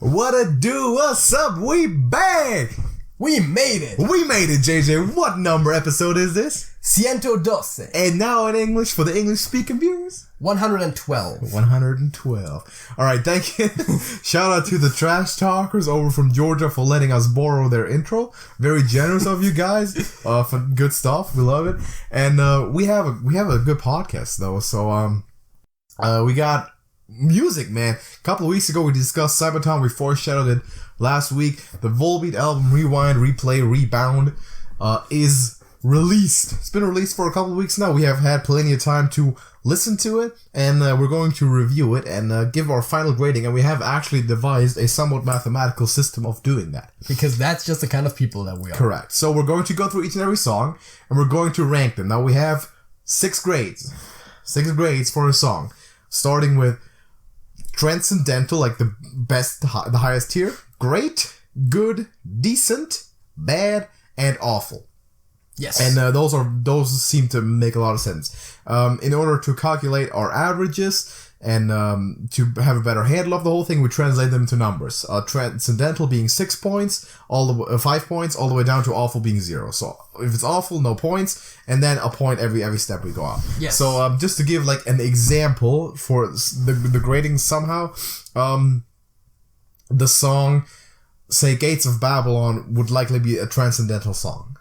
What a do? What's up? We back! We made it! We made it, JJ. What number episode is this? 112. And now in English for the English-speaking viewers? 112. 112. Alright, thank you. Shout out to the Trash Talkers over from Georgia for letting us borrow their intro. Very generous of you guys. For good stuff. We love it. And we have a good podcast though. So we got music, man. A couple of weeks ago we discussed Cybertron. We foreshadowed it last week. The Volbeat album Rewind, Replay, Rebound is released. It's been released for a couple of weeks now. We have had plenty of time to listen to it, and we're going to review it and give our final grading, and we have actually devised a somewhat mathematical system of doing that. Because that's just the kind of people that we are. Correct. So we're going to go through each and every song, and we're going to rank them. Now we have 6 grades. 6 grades for a song. Starting with Transcendental, like the best, the highest tier. Great, good, decent, bad, and awful. Yes. And those seem to make a lot of sense. In order to calculate our averages and to have a better handle of the whole thing, we translate them to numbers. Transcendental being 6 points, 5 points, all the way down to awful being 0. So if it's awful, no points, and then a point every step we go up. Yes. So just to give like an example for the grading somehow, the song, say Gates of Babylon, would likely be a transcendental song.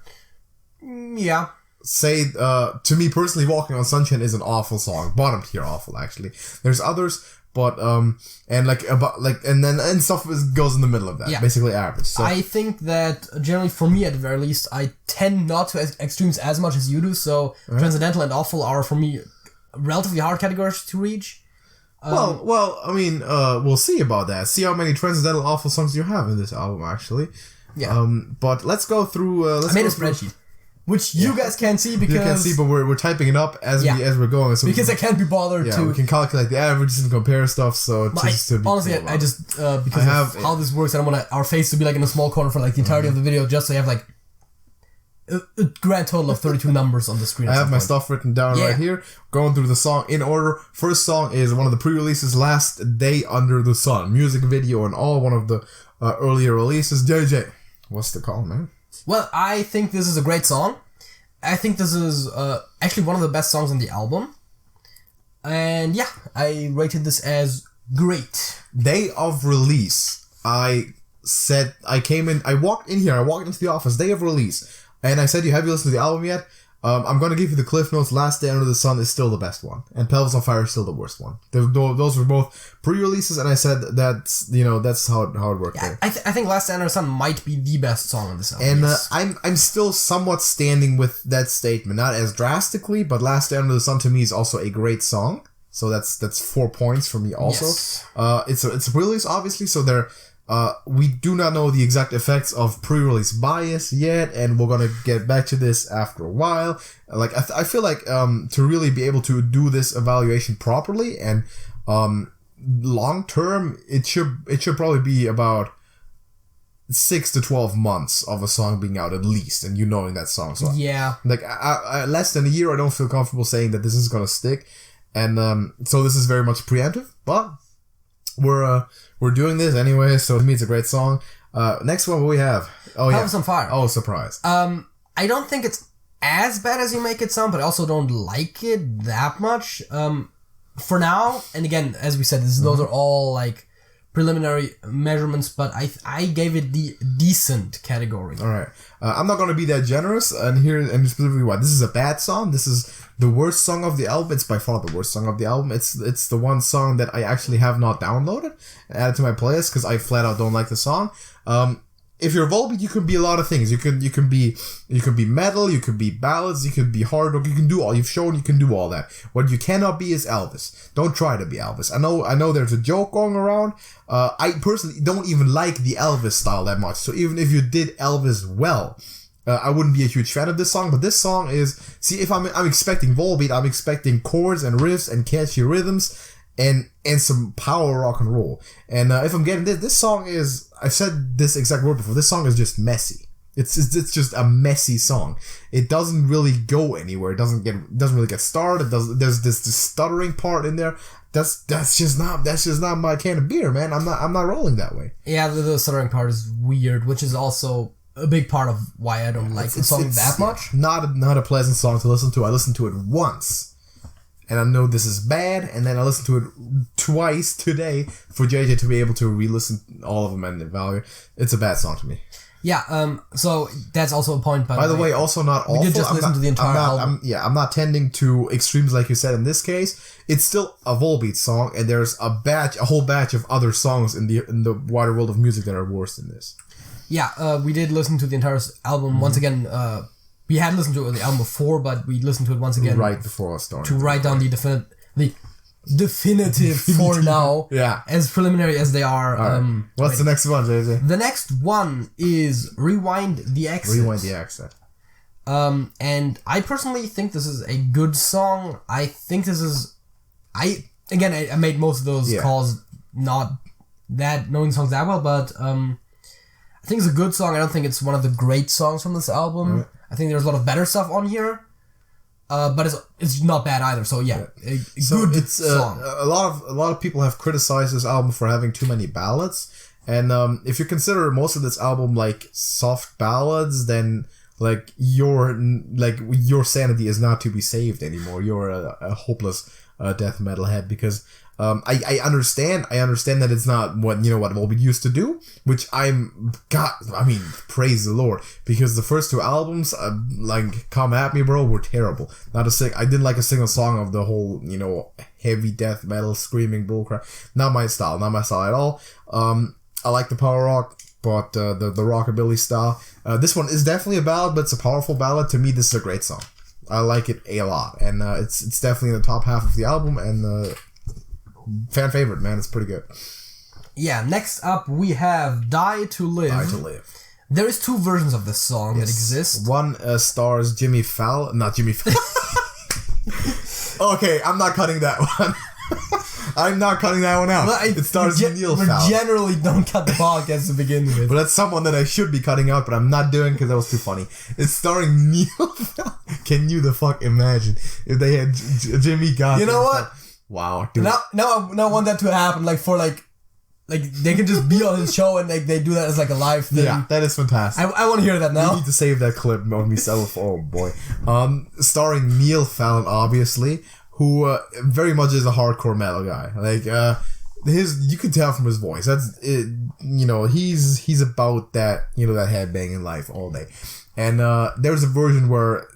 Yeah. Say, to me personally, Walking on Sunshine is an awful song. Bottom tier awful, actually. There's others, but, and stuff goes in the middle of that. Yeah. Basically average. So I think that, generally, for me at the very least, I tend not to extremes as much as you do, so transcendental and awful are, for me, relatively hard categories to reach. Well, I mean, we'll see about that. See how many transcendental awful songs you have in this album, actually. Yeah. But let's go through, I made a spreadsheet. Which you guys can't see because... You can't see, but we're typing it up as we're going. So because I can't be bothered to... we can calculate the averages and compare stuff, so just to be honestly, I just... because of how this works, I don't want our face to be like in a small corner for like the entirety of the video, just so you have like a grand total of 32 numbers on the screen. I have my stuff written down right here. Going through the song in order. First song is one of the pre-releases, Last Day Under the Sun. Music video and all, one of the earlier releases. JJ, what's the call, man? Well, I think this is a great song. I think this is actually one of the best songs on the album. And yeah, I rated this as great. Day of release. I walked into the office, day of release. And I said, have you listened to the album yet? I'm going to give you the cliff notes. Last Day Under the Sun is still the best one. And Pelvis on Fire is still the worst one. Those were both pre-releases, and I said that's how it worked. Yeah, I think Last Day Under the Sun might be the best song on this album. And yes. I'm still somewhat standing with that statement. Not as drastically, but Last Day Under the Sun to me is also a great song. So that's 4 points for me also. Yes. It's a pre-release, obviously, so we do not know the exact effects of pre-release bias yet, and we're gonna get back to this after a while. Like I feel like to really be able to do this evaluation properly and long term, it should probably be about 6 to 12 months of a song being out at least, and you knowing that song. So yeah, like I less than a year, I don't feel comfortable saying that this is gonna stick, and so this is very much preemptive, but we're doing this anyway, so to me it's a great song. Next one, what we have? Pelvis on Fire. Oh, surprise. I don't think it's as bad as you make it sound, but I also don't like it that much. For now, and again, as we said, those are all like preliminary measurements, but I gave it the decent category. All right. I'm not going to be that generous, and specifically why. This is a bad song. This is the worst song of the album. It's by far the worst song of the album. It's the one song that I actually have not downloaded and added to my playlist because I flat out don't like the song. If you're Volbeat, you can be a lot of things. You can be metal, you can be ballads, you can be hard rock, you can do all. You've shown you can do all that. What you cannot be is Elvis. Don't try to be Elvis. I know there's a joke going around. I personally don't even like the Elvis style that much. So even if you did Elvis well, I wouldn't be a huge fan of this song. But this song is, if I'm expecting Volbeat, I'm expecting chords and riffs and catchy rhythms and some power rock and roll. And if I'm getting this song is, I've said this exact word before, this song is just messy. It's just a messy song. It doesn't really go anywhere. It doesn't really get started. There's this stuttering part in there. That's just not my can of beer, man. I'm not rolling that way. Yeah, the stuttering part is weird, which is also a big part of why I don't like the song that much. Not a pleasant song to listen to. I listened to it once, and I know this is bad, and then I listened to it twice today for JJ to be able to re-listen all of them and evaluate. It's a bad song to me. Yeah, so that's also a point. By the way, also not awful. We did just listen to the entire album. I'm not tending to extremes like you said in this case. It's still a Volbeat song, and there's a whole batch of other songs in the wider world of music that are worse than this. Yeah, we did listen to the entire album once again. We had listened to the album before, but we listened to it once again right before I started to write down the definitive for now. Yeah. As preliminary as they are. Right. What's the next one, JJ? The next one is Rewind the Exit. Rewind the Exit. And I personally think this is a good song. I think this is... I made most of those calls not that knowing songs that well, but I think it's a good song. I don't think it's one of the great songs from this album. Right. I think there's a lot of better stuff on here. But it's not bad either. So yeah, a good song. A lot of people have criticized this album for having too many ballads, and if you consider most of this album like soft ballads, then like your sanity is not to be saved anymore. You're a hopeless death metal head because. I understand that it's not what Volbeat used to do, which praise the Lord, because the first two albums, like Come At Me Bro, were terrible. I didn't like a single song of the whole, heavy death metal, screaming bullcrap. Not my style at all. I like the power rock, but the rockabilly style. This one is definitely a ballad, but it's a powerful ballad. To me, this is a great song. I like it a lot, and it's definitely in the top half of the album, and fan favorite, man. It's pretty good. Yeah, next up we have Die to Live. Die to Live. There is two versions of this song that exist. One stars Jimmy Fallon. Not Jimmy Fallon. Okay, I'm not cutting that one. I'm not cutting that one out. It stars Neil Fallon. We generally don't cut the podcast to begin with. But that's someone that I should be cutting out, but I'm not doing because that was too funny. It's starring Neil Fallon. Can you the fuck imagine if they had Jimmy Gott? You know what? Wow, dude. Now I want that to happen, like they can just be on his show and like they do that as like a live thing. Yeah, that is fantastic. I want to hear that now. We need to save that clip on myself. Oh boy. Starring Neil Fallon, obviously, who very much is a hardcore metal guy. Like you could tell from his voice. That's it, he's about that that headbanging life all day. And there's a version where,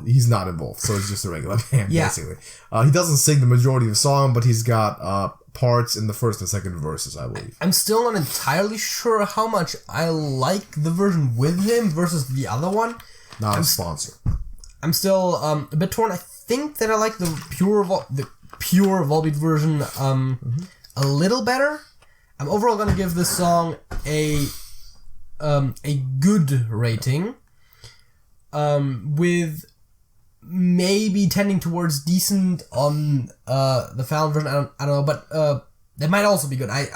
he's not involved, so it's just a regular band, basically. He doesn't sing the majority of the song, but he's got parts in the first and second verses, I believe. I'm still not entirely sure how much I like the version with him versus the other one. Not a sponsor. I'm still a bit torn. I think that I like the pure Volbeat version a little better. I'm overall going to give this song a good rating, with maybe tending towards decent on the Fallon version. I don't know, but that might also be good. I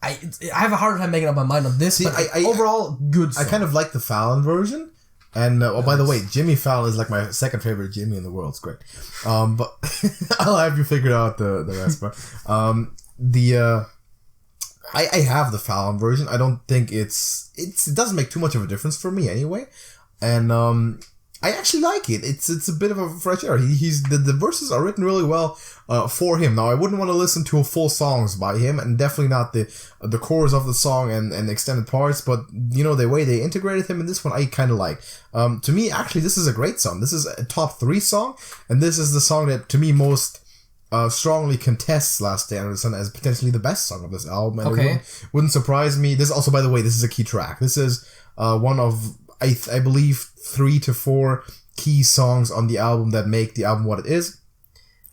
have a harder time making up my mind on this. But overall, good song. I kind of like the Fallon version. And by the way, Jimmy Fallon is like my second favorite Jimmy in the world. It's great. But I'll have you figure out the rest. But I have the Fallon version. I don't think it doesn't make too much of a difference for me anyway, and I actually like it. It's a bit of a fresh air. The verses are written really well for him. Now I wouldn't want to listen to full songs by him, and definitely not the chorus of the song and extended parts. But the way they integrated him in this one, I kind of like. To me, actually, this is a great song. This is a top 3 song, and this is the song that to me most strongly contests Last Day Under the Sun as potentially the best song of this album. And okay. It wouldn't surprise me. This also, by the way, this is a key track. This is one of, I believe, 3 to 4 key songs on the album that make the album what it is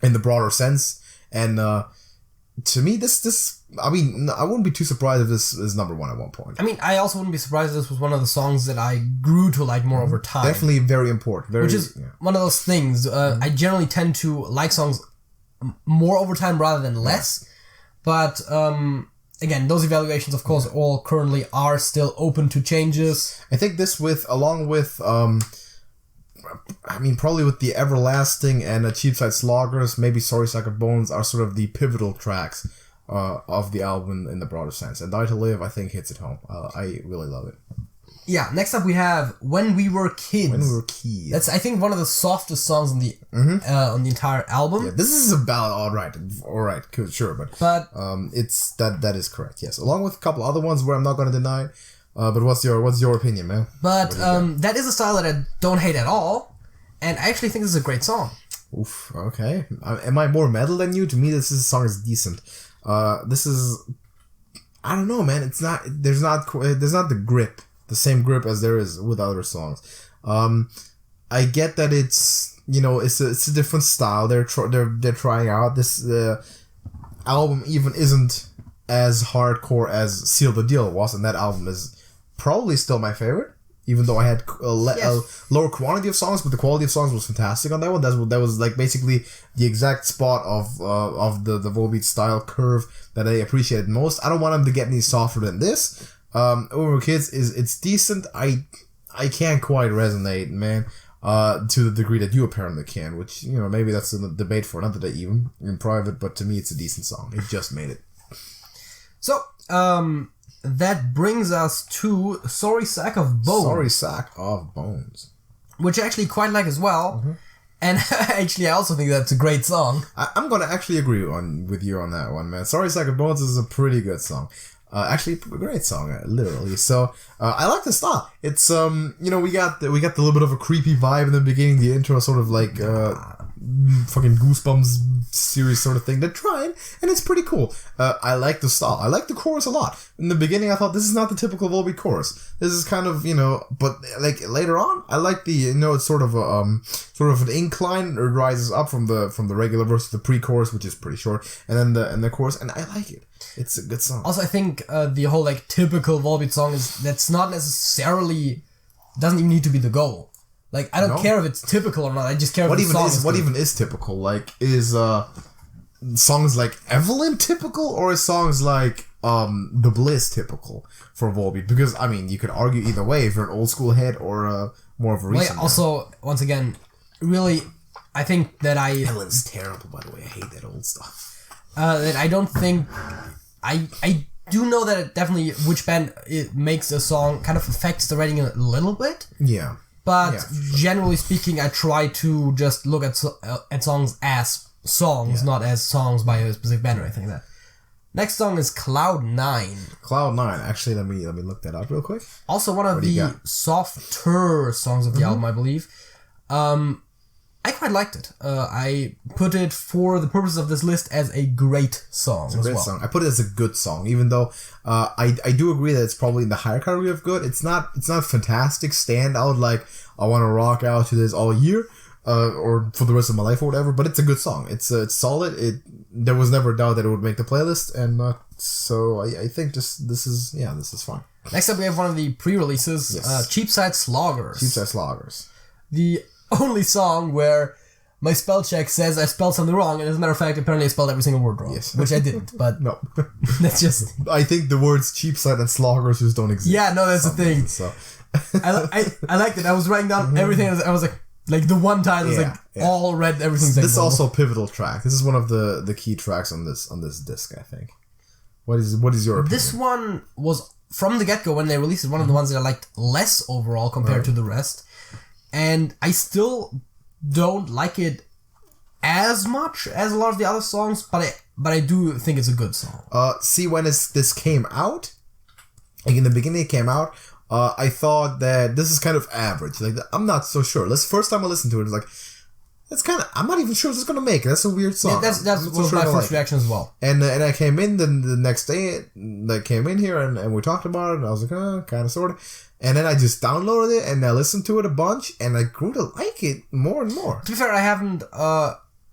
in the broader sense. And to me, I wouldn't be too surprised if this is number 1 at one point. I mean, I also wouldn't be surprised if this was one of the songs that I grew to like more over time. Definitely very important. Which is one of those things. I generally tend to like songs more over time rather than less. But, again, those evaluations, of course, all currently are still open to changes. I think this along with probably with the Everlasting and Cheapside Sloggers, maybe Sorry Sack of Bones are sort of the pivotal tracks of the album in the broader sense. And Die to Live, I think, hits it home. I really love it. Yeah, next up we have When We Were Kids. When We Were Kids. That's, I think, one of the softest songs on the entire album. Yeah, this is a ballad, alright, cool, sure, but it's that is correct, yes. Along with a couple other ones where I'm not going to deny. But what's your opinion, man? But that is a style that I don't hate at all, and I actually think this is a great song. Oof, okay. Am I more metal than you? To me, this song is decent. This is, I don't know, man. It's not. There's not the grip, the same grip as there is with other songs. I get that it's it's a different style. They're trying out this album. Even isn't as hardcore as Seal the Deal was, and that album is probably still my favorite, even though I had a lower quantity of songs, but the quality of songs was fantastic on that one. That was like basically the exact spot of the Volbeat style curve that I appreciated most. I don't want them to get any softer than this. Over Kids it's decent. I can't quite resonate, man, to the degree that you apparently can, which maybe that's a debate for another day, even in private. But to me, it's a decent song. It just made it. So, that brings us to Sorry Sack of Bones. Sorry Sack of Bones. Which I actually quite like as well. Mm-hmm. And actually, I also think that's a great song. I'm going to actually agree with you on that one, man. Sorry Sack of Bones is a pretty good song. Actually, a great song, literally. So, I like the style. It's, we got the little bit of a creepy vibe in the beginning. The intro sort of like, fucking Goosebumps series sort of thing. They're trying, and it's pretty cool. I like the style. I like the chorus a lot. In the beginning, I thought this is not the typical Volbeat chorus. This is kind of, but like later on, I like the, it's sort of an incline. It rises up from the regular verse to the pre-chorus, which is pretty short, and then the chorus, and I like it. It's a good song. Also, I think the whole like typical Volbeat song that's not necessarily, doesn't even need to be the goal. Like, I don't care if it's typical or not. I just care if the song is good. What even is typical? Like, is songs like Evelyn typical, or is songs like The Bliss typical for Volbeat? Because you could argue either way if you're an old school head or more of a recent. Also, once again, really, I think that Evelyn's terrible, by the way. I hate that old stuff. That I don't think I do know that it definitely which band it makes a song kind of affects the rating a little bit. Yeah. But generally speaking, I try to just look at songs as songs, not as songs by a specific band or anything like that. Next song is Cloud 9. Cloud 9. Actually, let me look that up real quick. Also one of the softer songs of the album, I believe. I quite liked it. I put it for the purpose of this list as a great song as well. Song. I put it as a good song, even though I do agree that it's probably in the higher category of good. It's not fantastic, stand out like I want to rock out to this all year or for the rest of my life or whatever. But it's a good song. It's solid. There was never a doubt that it would make the playlist, and so I think this is fine. Next up, we have one of the pre-releases, Cheapside Sloggers. Cheapside Sloggers. The only song where my spell check says I spelled something wrong, and as a matter of fact, apparently I spelled every single word wrong. Yes. Which I didn't, but no. That's just... I think the words Cheapside and Sloggers just don't exist. Yeah, no, that's the thing. So. I liked it. I was writing down everything, I was like the one time, I was all read everything. This is also a pivotal track. This is one of the key tracks on this disc, I think. What is your opinion? This one was, from the get-go, when they released it, one of the ones that I liked less overall compared to the rest. And I still don't like it as much as a lot of the other songs, but I do think it's a good song. See, when this came out, like in the beginning it came out, I thought that this is kind of average. Like, I'm not so sure. First time I listened to it, it's like, it's kind of, I'm not even sure if it's going to make it. That's a weird song. Yeah, that's was my first reaction as well. And I came in the next day, I came in here and we talked about it, and I was like, kind of, sort of. And then I just downloaded it and I listened to it a bunch, and I grew to like it more and more. To be fair, I haven't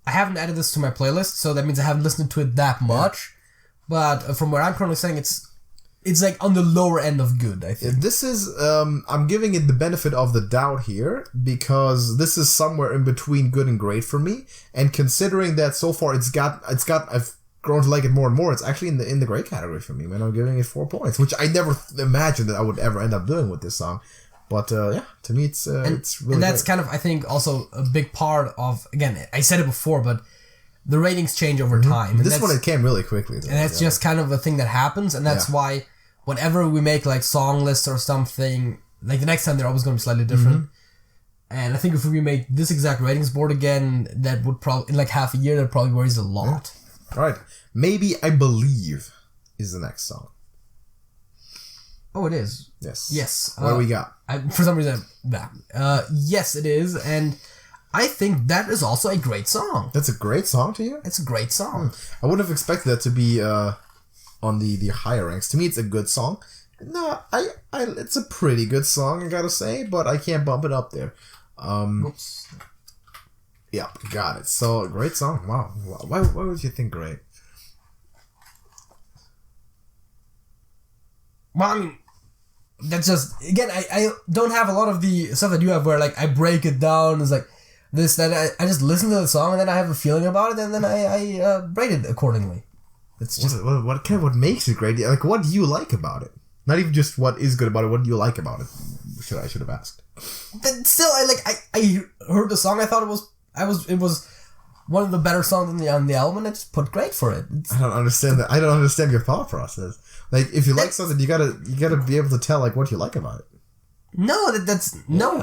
added this to my playlist, so that means I haven't listened to it that much. But from where I'm currently saying, it's like on the lower end of good, I think. This is, I'm giving it the benefit of the doubt here, because this is somewhere in between good and great for me. And considering that so far it's got grown to like it more and more. It's actually in the great category for me, man. I'm giving it 4 points, which I never imagined that I would ever end up doing with this song. But yeah, to me, it's really and that's great. kind of, I think, also a big part of, again, I said it before, but the ratings change over time. And This one, it came really quickly. Though, and that's just kind of a thing that happens, and that's why whenever we make like song lists or something, like the next time they're always going to be slightly different. And I think if we made this exact ratings board again, that would probably, in like half a year, that probably varies a lot. All right. Maybe I Believe is the next song. Oh, it is. Yes. What do we got? For some reason, yes, it is, and I think that is also a great song. That's a great song to you? It's a great song. I wouldn't have expected that to be on the higher ranks. To me, it's a good song. No, it's a pretty good song, I gotta say, but I can't bump it up there. Oops. Yep, got it. So, great song. Wow. Why would you think great? Well, I mean, that's just, again, I don't have a lot of the stuff that you have where, like, I break it down. It's like this, that. I just listen to the song and then I have a feeling about it and then I rate it accordingly. It's just... What makes it great? Like, what do you like about it? Not even just what is good about it, what do you like about it? I should have asked. But still, I heard the song, I thought it was one of the better songs on the album, and I just put great for it. I don't understand that. I don't understand your thought process. Like, if you like something, you gotta be able to tell like what you like about it. No, that's no.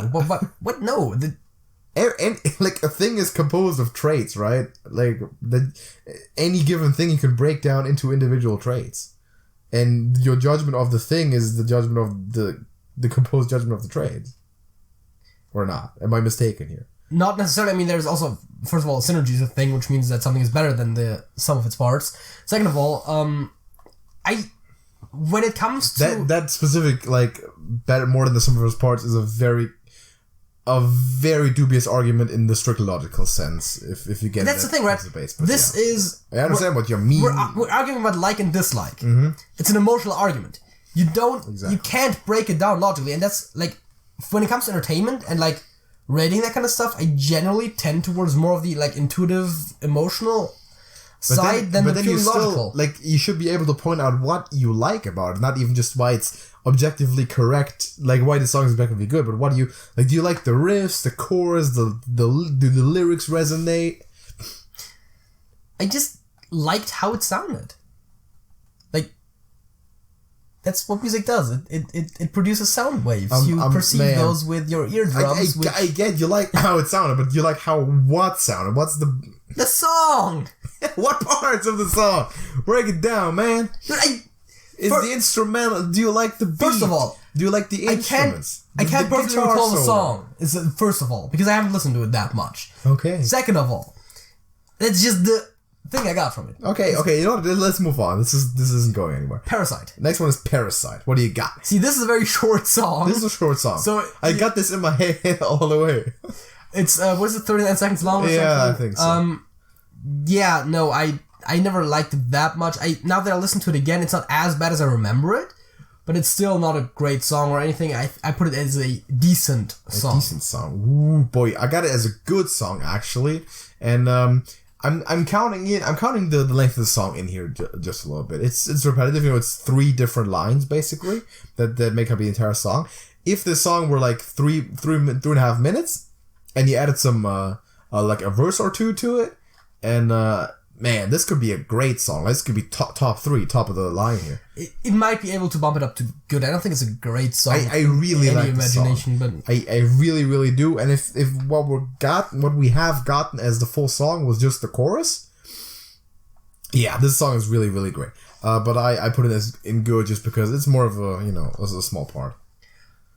What? No. And like, a thing is composed of traits, right? Like, any given thing you can break down into individual traits, and your judgment of the thing is the judgment of the composed judgment of the traits, or not? Am I mistaken here? Not necessarily. I mean, there's also, first of all, synergy is a thing, which means that something is better than the sum of its parts. Second of all, when it comes to that specific, like, better more than the sum of its parts is a very dubious argument in the strictly logical sense. If you get that's the thing, right? This is, I understand what you mean. We're arguing about like and dislike. Mm-hmm. It's an emotional argument. You can't break it down logically, and that's like, when it comes to entertainment and like rating that kind of stuff, I generally tend towards more of the like intuitive, emotional side than the purely logical. Like, you should be able to point out what you like about it, not even just why it's objectively correct, like why the song is objectively good, but what do you like? Do you like the riffs, the chorus, do the lyrics resonate? I just liked how it sounded. Like, that's what music does. It produces sound waves. You perceive those with your eardrums. I get you like how it sounded, but you like how what sounded? What's the song? What parts of the song? Break it down, man. Dude, the instrumental? Do you like the beat? First of all, do you like the instruments? I can't perfectly recall the song. First of all, because I haven't listened to it that much. Okay. Second of all, it's just the thing I got from it. Okay. You know what? Let's move on. This isn't going anywhere. Parasite. Next one is Parasite. What do you got? See, this is a very short song. This is a short song. So I got this in my head all the way. It's what is it, 39 seconds long or something? Yeah, I think so. Yeah, no, I never liked it that much. Now that I listen to it again, it's not as bad as I remember it, but it's still not a great song or anything. I put it as a decent song. A decent song. Ooh, boy, I got it as a good song actually, and I'm counting the length of the song in here just a little bit. It's repetitive. You know, it's 3 different lines basically that make up the entire song. If the song were like 3.5 minutes, and you added some like a verse or two to it, and man, this could be a great song. This could be top 3, top of the line here. It might be able to bump it up to good. I don't think it's a great song. I really like the song. But I really, really do. And if what we have gotten as the full song was just the chorus, yeah, this song is really, really great. But I put it as in good just because it's more of a small part.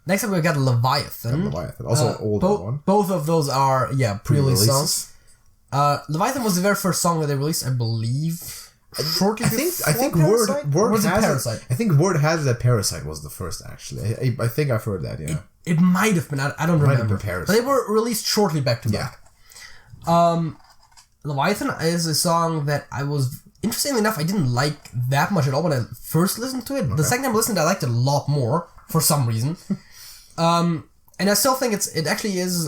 Next up, we got Leviathan. Also an older one. Both of those are, pre-release songs. Leviathan was the very first song that they released, I believe. Shortly I think Parasite? Word has Parasite? I think Word has that Parasite was the first, actually. I think I've heard that, yeah. It might have been, I don't remember. Parasite. But they were released shortly back to back. Leviathan is a song that interestingly enough, I didn't like that much at all when I first listened to it. Okay. The second time I listened, I liked it a lot more, for some reason. And I still think it actually is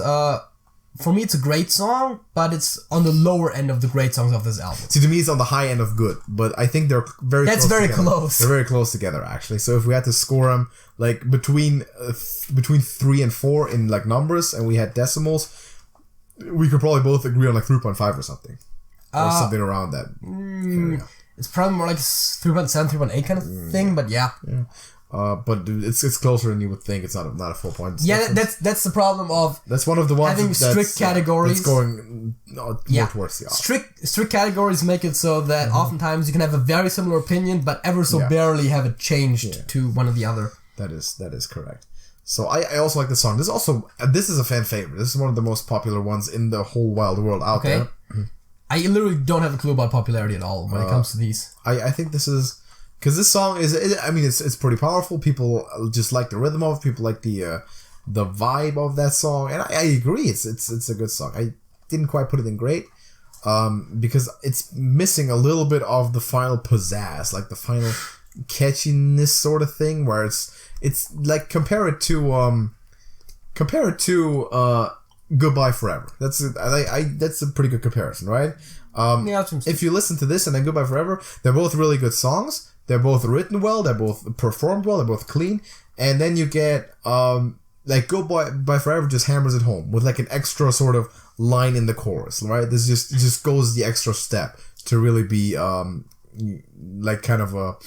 for me, it's a great song, but it's on the lower end of the great songs of this album. See, to me, it's on the high end of good, but I think they're very That's close very together. close. They're very close together, actually. So if we had to score them, like, between 3 and 4 in, like, numbers, and we had decimals, we could probably both agree on, like, 3.5 or something. Or something around that area. It's probably more like 3.7, 3.8 kind of thing, but yeah. But it's closer than you would think. It's not a 4 point. Yeah, that's the problem of that's one of the ones having strict categories. That's going more towards the strict categories make it so that oftentimes you can have a very similar opinion, but ever so barely have it changed to one or the other. That is correct. So I also like this song. This is a fan favorite. This is one of the most popular ones in the whole wild world out there. I literally don't have a clue about popularity at all when it comes to these. I think this is because this song it's pretty powerful. People just like the rhythm of it. People like the vibe of that song, and I agree. It's a good song. I didn't quite put it in great because it's missing a little bit of the final pizzazz, like the final catchiness sort of thing, where it's like compare it to Goodbye Forever. That's a pretty good comparison, right? If you listen to this and then Goodbye Forever, they're both really good songs. They're both written well. They're both performed well. They're both clean. And then you get like Goodbye Forever just hammers it home with like an extra sort of line in the chorus, right? This just goes the extra step to really be like kind of a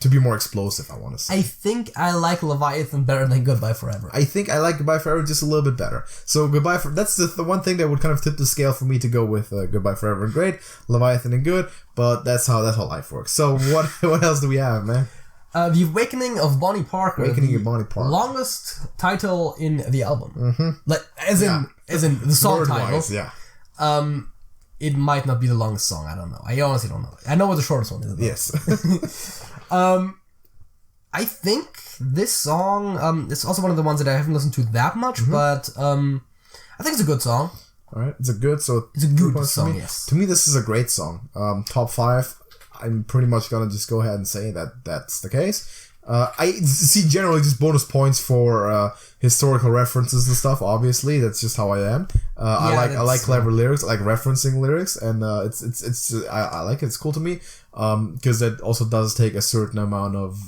to be more explosive, I want to say. I think I like Leviathan better than Goodbye Forever. I think I like Goodbye Forever just a little bit better. So that's the one thing that would kind of tip the scale for me to go with Goodbye Forever and great, Leviathan and good, but that's how life works. So what else do we have, man? The Awakening of Bonnie Parker. Awakening of Bonnie Parker. Longest title in the album. Like as in the song title. Yeah. It might not be the longest song. I don't know. I honestly don't know. I know what the shortest one is. Though. Yes. I think this song is also one of the ones that I haven't listened to that much, but I think it's a good song. All right, it's a good song. Yes. To me, this is a great song. Top 5. I'm pretty much gonna just go ahead and say that that's the case. I see generally just bonus points for historical references and stuff. Obviously, that's just how I am. I like clever lyrics, I like referencing lyrics, and I like it. It's cool to me because that also does take a certain amount of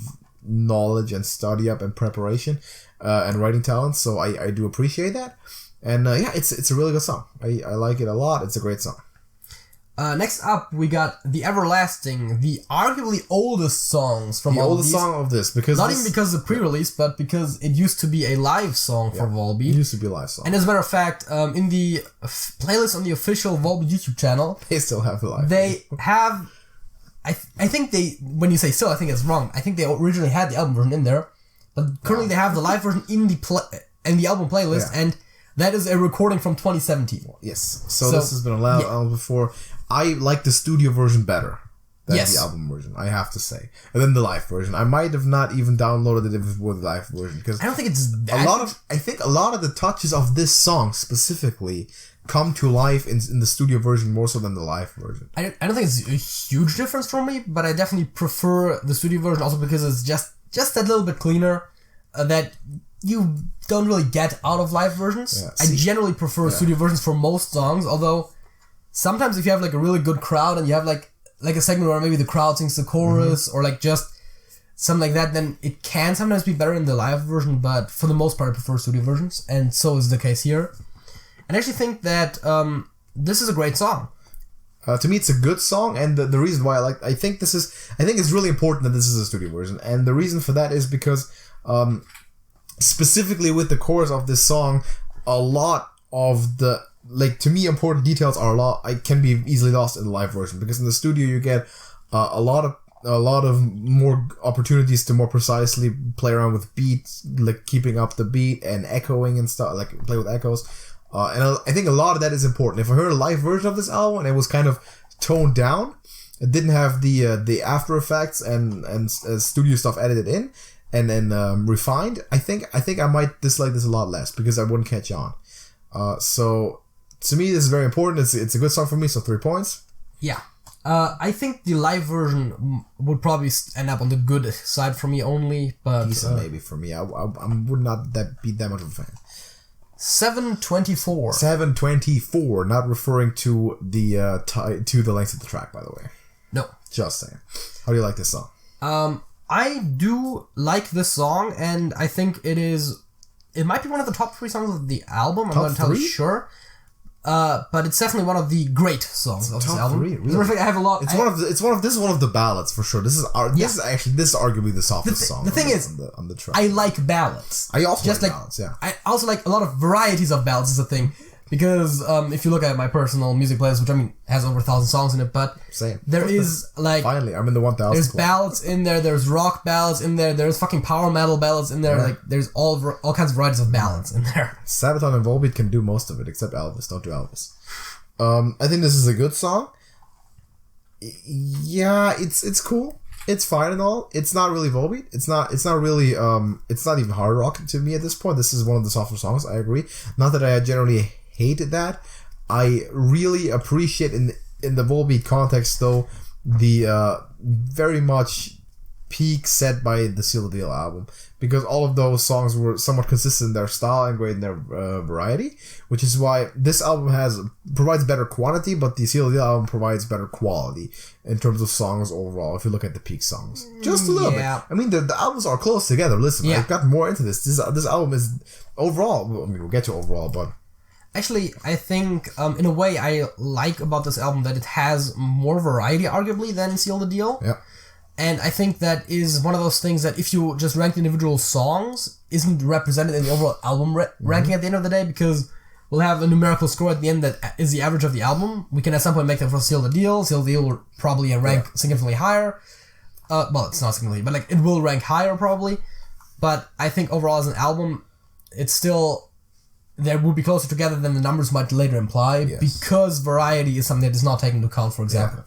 knowledge and study up and preparation and writing talent. So I do appreciate that, and it's a really good song. I like it a lot. It's a great song. Next up, we got The Everlasting, the arguably oldest songs from all oldest song of this, because not even because of the pre-release, but because it used to be a live song for Volbeat. It used to be a live song. And as a matter of fact, in the playlist on the official Volbeat YouTube channel, they still have the live. They have, I think they, when you say still, I think it's wrong. I think they originally had the album version in there, but currently they have the live version in the album playlist, and that is a recording from 2017. Yes, so this has been allowed before. I like the studio version better than the album version, I have to say. And then the live version. I might have not even downloaded it if it was the live version, because I don't think it's that I think a lot of the touches of this song specifically come to life in the studio version more so than the live version. I don't think it's a huge difference for me, but I definitely prefer the studio version also because it's just that little bit cleaner that you don't really get out of live versions. Yeah, I generally prefer studio versions for most songs, although sometimes if you have like a really good crowd and you have like a segment where maybe the crowd sings the chorus or like just something like that, then it can sometimes be better in the live version, but for the most part I prefer studio versions, and so is the case here. And I actually think that this is a great song. To me, it's a good song, and the reason why I think it's really important that this is a studio version, and the reason for that is because specifically with the chorus of this song, a lot of the to me important details can be easily lost in the live version, because in the studio you get a lot of more opportunities to more precisely play around with beats, like keeping up the beat and echoing and stuff, like play with echoes. And I think a lot of that is important. If I heard a live version of this album and it was kind of toned down, it didn't have the after effects and studio stuff edited in and then refined, I think I might dislike this a lot less because I wouldn't catch on. So to me, this is very important. It's a good song for me, so 3 points. Yeah. I think the live version would probably end up on the good side for me only, but decent maybe for me. I would not be that much of a fan. 7:24. 7:24, not referring to the to the length of the track, by the way. No. Just saying. How do you like this song? I do like this song, and I think it might be one of the top 3 songs of the album. I'm not entirely sure. But it's definitely one of the great songs of this album. 3, really? I have a lot. This is one of the ballads for sure. This is arguably the softest song. The thing is, on the track. I like ballads. I also like ballads. Yeah. I also like a lot of varieties of ballads. Is the thing. Because if you look at my personal music playlist, which I mean has over 1,000 songs in it, but same. There is like finally I'm in the 1,000. There's ballads in there. There's rock ballads in there. There's fucking power metal ballads in there. Yeah. Like there's all kinds of varieties of ballads in there. Sabaton and Volbeat can do most of it except Elvis. Don't do Elvis. I think this is a good song. Yeah, it's cool. It's fine and all. It's not really Volbeat. It's not really it's not even hard rock to me at this point. This is one of the softer songs. I agree. Not that I generally hated that. I really appreciate in the Volbeat context though the very much peak set by the Seal the Deal album, because all of those songs were somewhat consistent in their style and great in their variety, which is why this album provides better quantity, but the Seal the Deal album provides better quality in terms of songs overall. If you look at the peak songs, just a little bit. I mean, the albums are close together. Listen, I've got more into this. This album is overall. I mean, we'll get to overall, but. Actually, I think, in a way, I like about this album that it has more variety, arguably, than Seal the Deal. Yeah. And I think that is one of those things that if you just rank the individual songs, isn't represented in the overall album ranking at the end of the day, because we'll have a numerical score at the end that is the average of the album. We can at some point make that for Seal the Deal. Seal the Deal will probably rank significantly higher. Well, it's not significantly, but like it will rank higher probably. But I think overall as an album, it's still... They will be closer together than the numbers might later imply, because variety is something that is not taken into account, for example.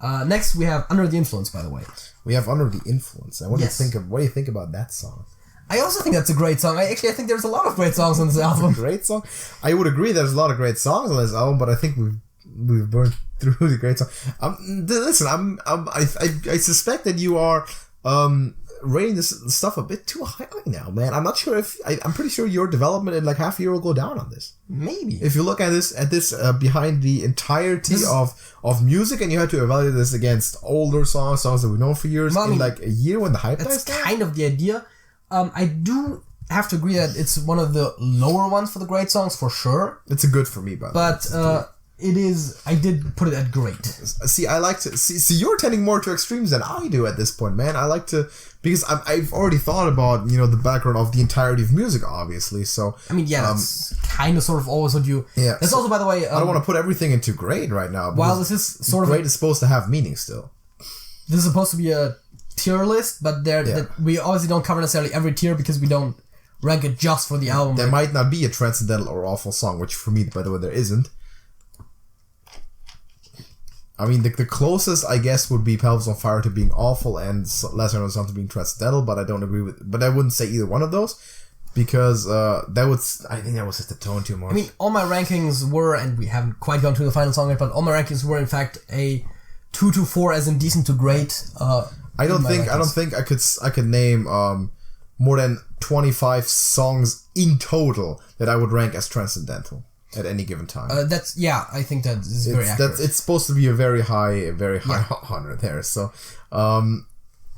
Yeah. Next, we have Under the Influence, by the way. We have Under the Influence. And what do you think about that song? I also think that's a great song. I think there's a lot of great songs on this album. Great song? I would agree there's a lot of great songs on this album, but I think we've burned through the great songs. Listen, I suspect that you are rating this stuff a bit too high now, man. I'm not sure if I'm pretty sure your development in like half a year will go down on this. Maybe if you look at this behind the entirety of music, and you had to evaluate this against older songs that we know for years, in like a year when the hype dies down. That's kind of the idea. I do have to agree that it's one of the lower ones for the great songs for sure. It's a good for me, by the way. But it is. I did put it at great. See, I like to see. You're tending more to extremes than I do at this point, man. I like to, because I've already thought about the background of the entirety of music, obviously. So I mean, that's kind of sort of always what you. Yeah. That's also, by the way. I don't want to put everything into grade right now. While this is sort of grade is supposed to have meaning still. This is supposed to be a tier list, but we obviously don't cover necessarily every tier because we don't rank it just for the album. There might not be a transcendental or awful song, which for me, by the way, there isn't. I mean, the closest, I guess, would be Pelvis on Fire to being awful and Lesser Known Song to being transcendental, but I don't agree with... But I wouldn't say either one of those, because I think that would set the tone too much. I mean, all my rankings were, and we haven't quite gone through the final song yet, but all my rankings were, in fact, a 2 to 4, as in decent to great. I don't think I could name more than 25 songs in total that I would rank as transcendental at any given time. I think that is very accurate. It's supposed to be a very high honor there. So,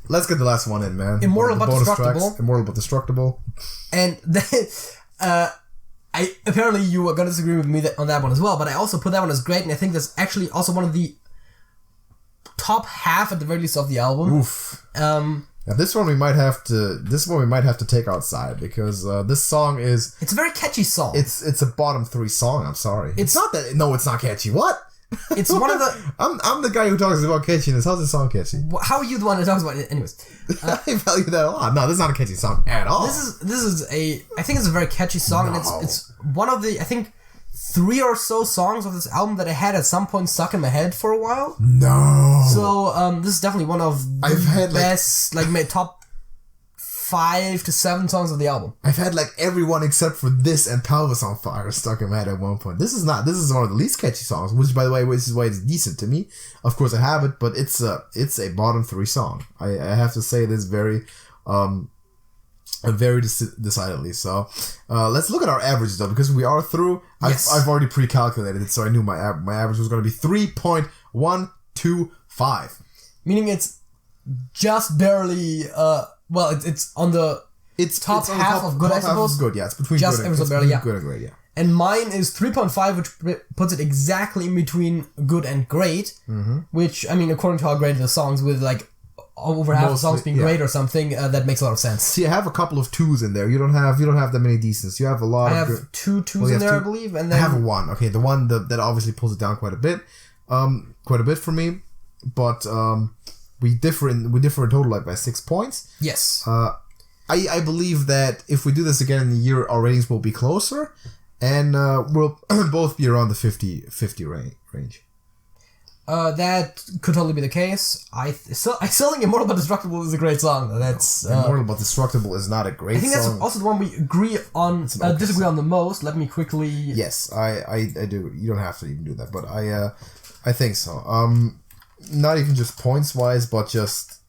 let's get the last one in, man. Immortal but Destructible. Immortal but Destructible. And then, apparently you are going to disagree with me on that one as well, but I also put that one as great, and I think that's actually also one of the top half at the very least of the album. Oof. Now this one we might have to take outside, because this song is... It's a very catchy song. It's a bottom 3 song, I'm sorry. It's not that... No, it's not catchy. What? It's one of the... I'm the guy who talks about catchiness. How's this song catchy? How are you the one who talks about it? Anyways. I value that a lot. No, this is not a catchy song at all. This is I think it's a very catchy song, and it's one of the, I think, 3 or so songs of this album that I had at some point stuck in my head for a while. No. So this is definitely one of the best, like top 5 to 7 songs of the album. I've had like everyone except for this and Pelvis on Fire stuck in my head at one point. This is one of the least catchy songs, which, by the way, is why it's decent to me. Of course I have it, but it's a bottom 3 song. I have to say it is very Very decidedly. So let's look at our averages though, because we are through. I've already pre-calculated it, so I knew my average was going to be 3.125. Meaning it's just barely. It's on the top half of good. I suppose. Half good, yeah. It's between just good ever so barely, yeah. Good and great, yeah. And mine is 3.5, which puts it exactly in between good and great. Mm-hmm. Which, I mean, according to how great the songs, with like over half the songs being great or something, that makes a lot of sense. See, I have a couple of 2s in there. You don't have that many decents. You have a lot. I have two 2s in there, I believe, and then I have a 1. Okay, the one that obviously pulls it down quite a bit for me. But we differ in total like by 6 points. Yes. I believe that if we do this again in the year, our ratings will be closer, and we'll both be around the 50 range. That could totally be the case. I still think Immortal but Destructible is a great song. That's Immortal but Destructible is not a great song. I think that's also the one we agree on, disagree on the most. Let me quickly... Yes, I do. You don't have to even do that, but I think so. Not even just points-wise, but just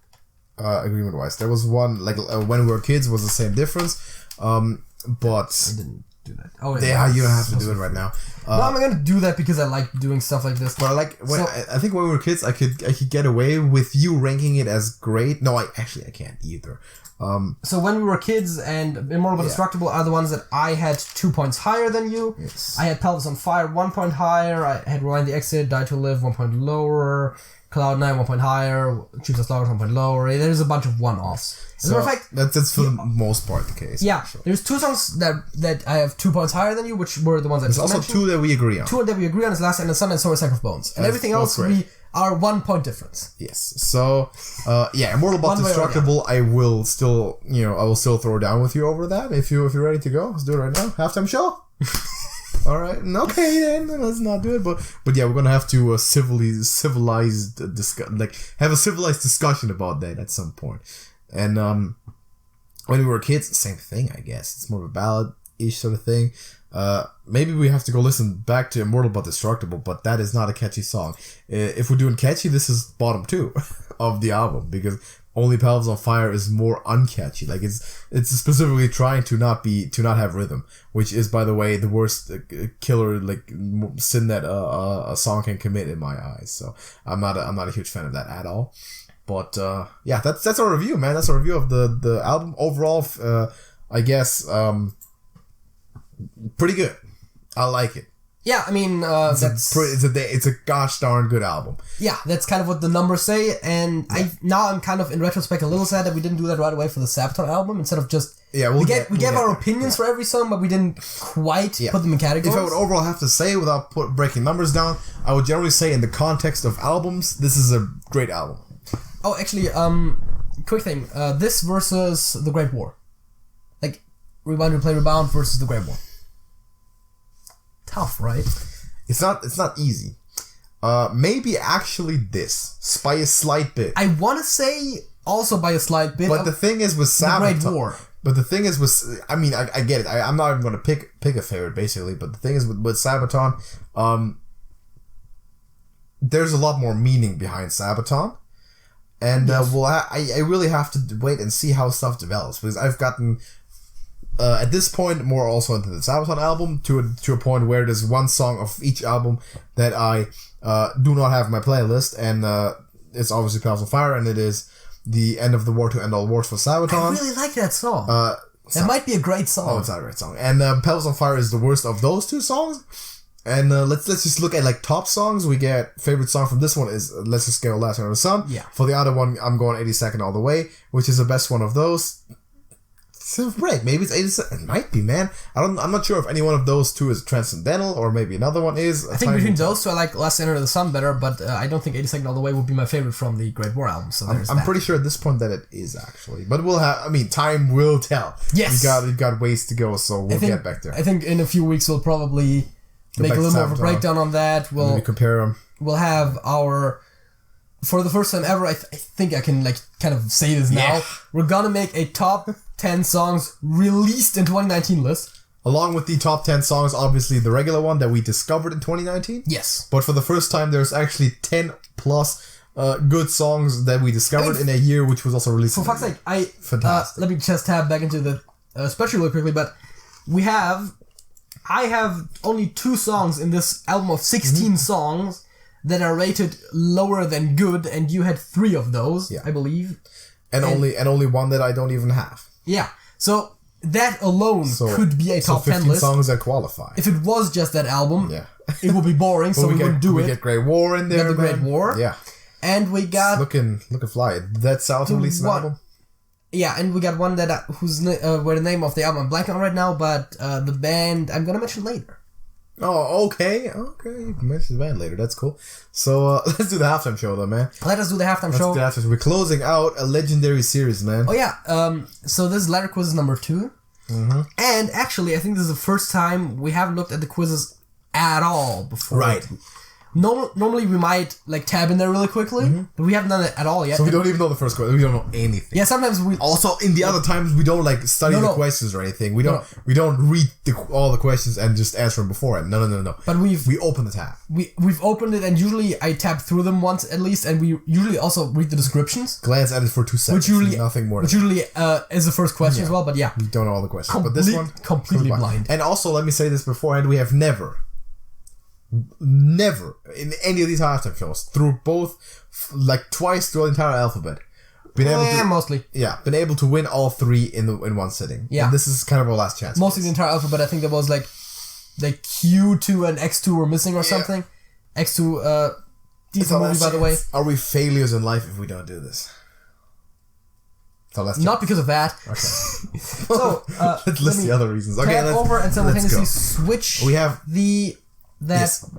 agreement-wise. There was one, like, When We Were Kids was the same difference, but... I didn't do that. Oh, yeah, you don't have to do it right now. No, I'm gonna do that because I like doing stuff like this. But I think When We Were Kids, I could get away with you ranking it as great. No, I can't either. So When We Were Kids and Immortal but Destructible are the ones that I had 2 points higher than you. Yes. I had Pelvis on Fire 1 point higher. I had Rewind the Exit, Die to Live 1 point lower. Cloud9 1 point higher. Choose the Slaughter 1 point lower. There's a bunch of one-offs. As a matter of fact, that's for the most part the case. Yeah, there's 2 songs that I have 2 points higher than you, which were the ones that there's also mentioned. 2 that we agree on. 2 that we agree on is Last and the Sun and Sorry Sack of Bones. And everything else we are 1 point difference. Yes. So Immortal but Destructible, I will still throw down with you over that if you're ready to go. Let's do it right now. Halftime show. All right. Okay, then let's not do it. But yeah, we're gonna have to have a civilized discussion about that at some point. And When We Were Kids, same thing, I guess. It's more of a ballad-ish sort of thing. Maybe we have to go listen back to Immortal but Destructible, but that is not a catchy song. If we're doing catchy, this is bottom 2 of the album, because Only Pelvis on Fire is more uncatchy. Like it's specifically trying to not have rhythm, which is, by the way, the worst killer sin that a song can commit in my eyes. So I'm not a huge fan of that at all. But yeah, that's our review, man. That's our review of the album overall. I guess pretty good. I like it. Yeah, I mean, it's a gosh darn good album. Yeah, that's kind of what the numbers say, and I'm kind of in retrospect a little sad that we didn't do that right away for the Sabaton album instead of just we gave our opinions for every song, but we didn't quite put them in categories. If I would overall have to say without breaking numbers down, I would generally say in the context of albums, this is a great album. Oh, actually, quick thing, this versus The Great War, like Rewind, Replay, Rebound versus The Great War. Tough, right? It's not easy. Maybe actually this by a slight bit. I want to say also by a slight bit. But the thing is with Sabaton, Great War. But the thing is with, I mean, I get it. I'm not even going to pick a favorite basically. But the thing is with Sabaton, there's a lot more meaning behind Sabaton, and I really have to wait and see how stuff develops, because I've gotten. At this point, more also into the Sabaton album, to a point where there's one song of each album that I do not have in my playlist, and it's obviously Pelvis on Fire, and it is The End of the War to End All Wars for Sabaton. I really like that song. That might be a great song. Oh, it's not a great song. And Pelvis on Fire is the worst of those 2 songs. And let's just look at like top songs. We get favorite song from this one is Let's Just Go Last Under the Sun. Yeah. For the other one, I'm going 82nd All the Way, which is the best one of those. So right, maybe it's 87. It might be, man. I'm not sure if any one of those 2 is transcendental, or maybe another one is. I think between those 2, I like Last Enter the Sun better, but I don't think 82nd All the Way would be my favorite from the Great War album. So I'm pretty sure at this point that it is actually, but we'll have. I mean, time will tell. Yes, we've got ways to go, so we'll get back there. I think in a few weeks we'll probably make a little more of a breakdown on that. We'll compare them. We'll have our. For the first time ever, I think I can kind of say this now. We're gonna make a top 10 songs released in 2019 list. Along with the top 10 songs, obviously the regular one that we discovered in 2019. Yes. But for the first time, there's actually 10 plus good songs that we discovered in a year which was also released. For fuck's sake, fantastic. Let me just tab back into the spreadsheet really quickly, but I have only 2 songs in this album of 16 songs that are rated lower than good, and you had 3 of those, I believe. And only one that I don't even have. Yeah. So that alone could be a top 10 list. songs that qualify. If it was just that album, it would be boring, so we wouldn't do it. We get Great War in there. We got the Great War. Yeah. And we got... Looking fly. That South released an album? Yeah, and we got one that where the name of the album I'm blanking on right now, but the band I'm gonna mention later. Oh, okay. You can mention the band later. That's cool. So let's do the halftime show, though, man. Let us do the halftime show. We're closing out a legendary series, man. Oh yeah. So this is letter quiz number 2, and actually, I think this is the first time we haven't looked at the quizzes at all before. Right. Normally we might like tab in there really quickly, but we haven't done it at all yet. So we don't even know the first question. We don't know anything. Yeah, sometimes we... Also, in the other times, we don't like study the questions or anything. We don't read all the questions and just answer them beforehand. No. But we open the tab. We've opened it, and usually I tab through them once at least, and we usually also read the descriptions. Glance at it for 2 seconds. Which usually nothing more. Which usually is the first question as well. But yeah, we don't know all the questions. But this one completely blind. And also, let me say this beforehand: we have never in any of these halftime shows, through both, like twice through the entire alphabet, been able to win all 3 in one sitting. Yeah, and this is kind of our last chance. Mostly the entire alphabet. I think there was like Q2 and X2 were missing or something. X2, decent movie by the way. Are we failures in life if we don't do this? So not because of that. Okay. So let's list the other reasons. Okay, let's over and simultaneously switch. We have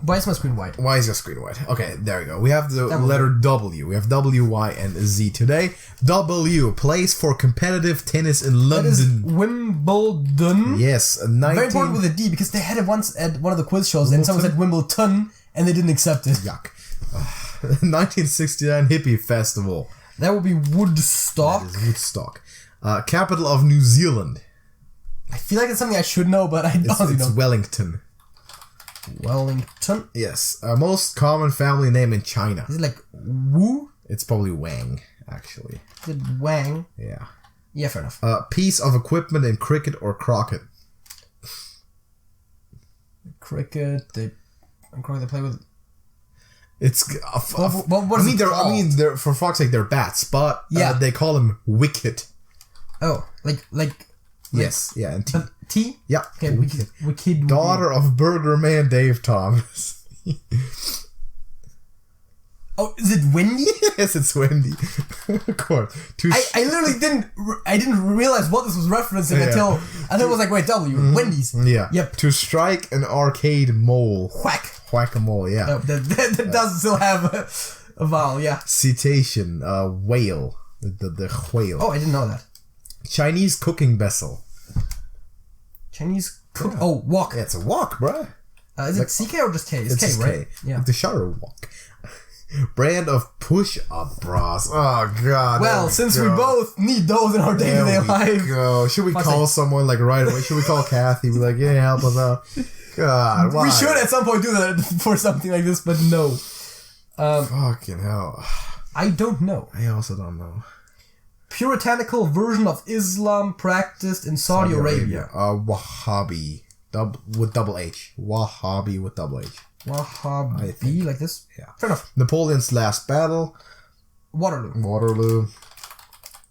why is my screen white? Why is your screen white? Okay, there we go. We have the letter W. We have W, Y, and Z today. W, place for competitive tennis in London. That is Wimbledon. Yes, very important with a D, because they had it once at one of the quiz shows, and someone said Wimbledon, and they didn't accept it. Yuck. 1969 Hippie Festival. That would be Woodstock. That is Woodstock. Capital of New Zealand. I feel like it's something I should know, but I don't know. It's Wellington. Wellington? Yes. Most common family name in China. Is it like Wu? It's probably Wang, actually. Is it Wang? Yeah. Yeah, fair enough. Piece of equipment in cricket or croquet. Cricket, they play with... It's... they're, for fuck's sake, they're bats, but they call them wicket. Oh, like yes, yeah, and T? Yeah. Okay, wicked. Daughter of Burger Man Dave Thomas. Oh, is it Wendy? Yes, it's Wendy. Of course. I literally didn't realize what this was referencing until it was like, wait, W, Wendy's. Yeah. Yep. To strike an arcade mole. Whack-a-mole, yeah. Oh, that does still have a vowel, yeah. Cetacean, whale. The whale. Oh, I didn't know that. Chinese cooking vessel. Chinese cook. Yeah. Oh, wok. Yeah, it's a wok, bruh. Is it CK or just K? It's K, just right? K. Yeah. Like the shutter wok. Brand of push-up bras. Oh god. Well, since we both need those in our day-to-day life. Go. Should we call someone like right away? Should we call Kathy? Be like, yeah, help us out. God, why? We should at some point do that for something like this, but no. Fucking hell. I don't know. I also don't know. Puritanical version of Islam practiced in Saudi Arabia. Wahhabi. With double H. Wahhabi with double H. Wahhabi, like this? Yeah. Fair enough. Napoleon's last battle. Waterloo.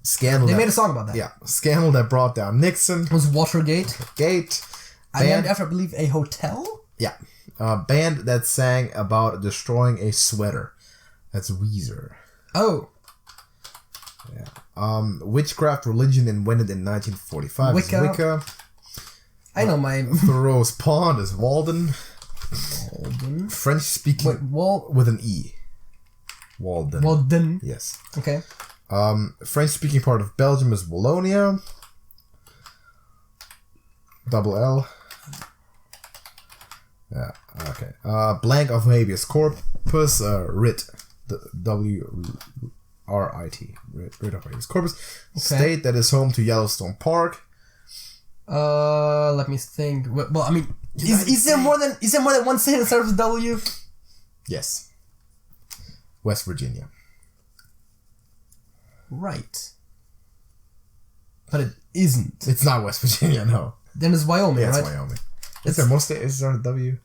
Scandal. They made a song about that. Yeah. Scandal that brought down Nixon. It was Watergate. Band, after, I believe, a hotel? Yeah. Band that sang about destroying a sweater. That's Weezer. Oh. Yeah. Witchcraft religion invented in 1945 Wicca. I know my... Thoreau's pond is Walden. French speaking with an E. Walden. Yes. Okay. French speaking part of Belgium is Wallonia. Double L. Yeah. Okay. Blank of habeas corpus. Writ. W-R-I-T. Writ of habeas corpus. Okay. State that is home to Yellowstone Park. Let me think. Well, I mean, is there more than one state that starts with W? Yes. West Virginia. right. But it isn't. It's not West Virginia, no. Then it's Wyoming, Yeah, right? it's Wyoming. Is there most states? Is there a W?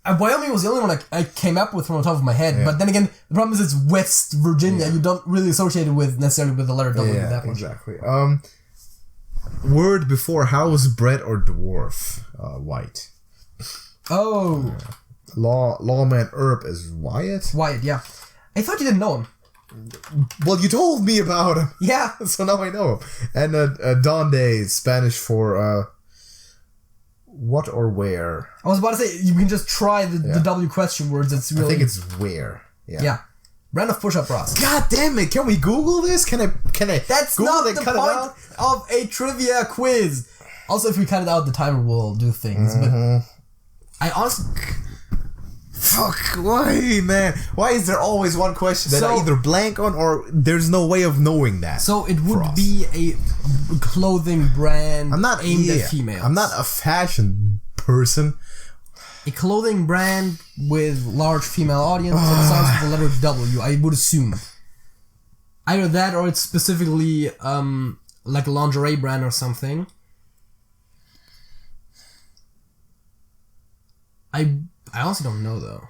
Wyoming was the only one I came up with from the top of my head. Yeah. But then again, the problem is it's West Virginia. You don't really associate it with necessarily with the letter W that much. Exactly. Word before house, bred, or dwarf. White. Oh. Lawman Earp is Wyatt? Wyatt, yeah. I thought you didn't know him. Well, you told me about him. Yeah. So now I know him. And Donde, Spanish for what or where. I was about to say, you can just try the W question words. It's really... I think it's where. Yeah. Brand of push-up bras. God damn it! Can we Google this? Can I? That's Google not it, the cut point of a trivia quiz. Also, if we cut it out, the timer will do things. But I honestly... Fuck, why, man? Why is there always one question that I either blank on or there's no way of knowing that? So it would be a clothing brand aimed at females. I'm not a fashion person. A clothing brand with large female audience and starts with the letter W, I would assume. Either that or it's specifically like a lingerie brand or something. I honestly don't know though.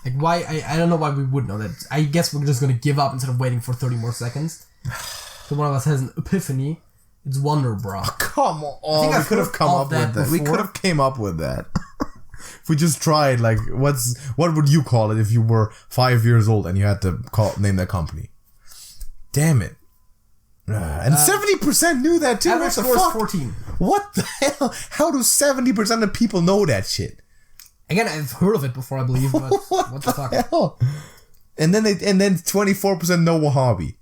Like why I don't know why we would know that. I guess we're just gonna give up instead of waiting for 30 more seconds. So one of us has an epiphany. It's Wonder Bra. Oh, come on, we could have come up with that. We could have came up with that. If we just tried, like, what would you call it if you were 5 years old and you had to name that company? Damn it. And 70% knew that too. Average score is 14. What the hell? How do 70% of people know that shit? Again, I've heard of it before, I believe, but what the fuck? Hell? And then 24% know Wahhabi.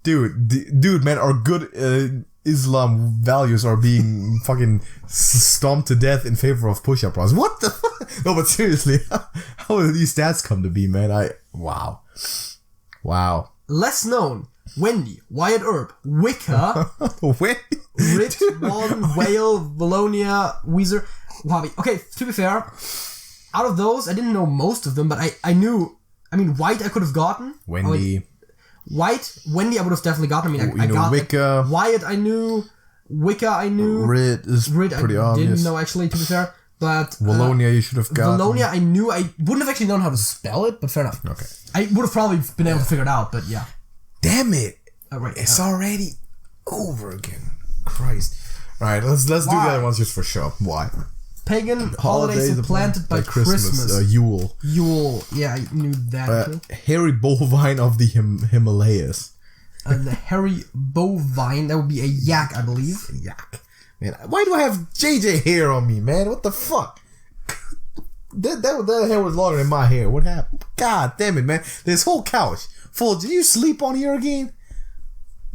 Dude, man, our good Islam values are being fucking stomped to death in favor of push-up bras. What the fuck? No, but seriously, how did these stats come to be, man? Wow. Less known. Wendy, Wyatt Earp, Wicca, Rit, Walden, Whale, Valonia, Weezer, Wahhabi. Okay, to be fair, out of those, I didn't know most of them, but I knew, White I could have gotten. Wendy, I would have definitely gotten. I got Wicca. Wyatt I knew, Wicca I knew. Rit is pretty obvious. Didn't know actually, to be fair. But Valonia you should have gotten. Valonia I knew. I wouldn't have actually known how to spell it, but fair enough. Okay. I would have probably been able to figure it out, but yeah. Damn it! Right, it's already over again. Christ. Alright, let's do the other ones just for show. Why? Pagan holidays supplanted by Christmas. Yule. Yeah, I knew that. Hairy bovine of the Himalayas. The hairy bovine, that would be a yak, I believe. A yak. Man, why do I have JJ hair on me, man? What the fuck? That hair was longer than my hair. What happened? God damn it, man. This whole couch full. Did you sleep on here again?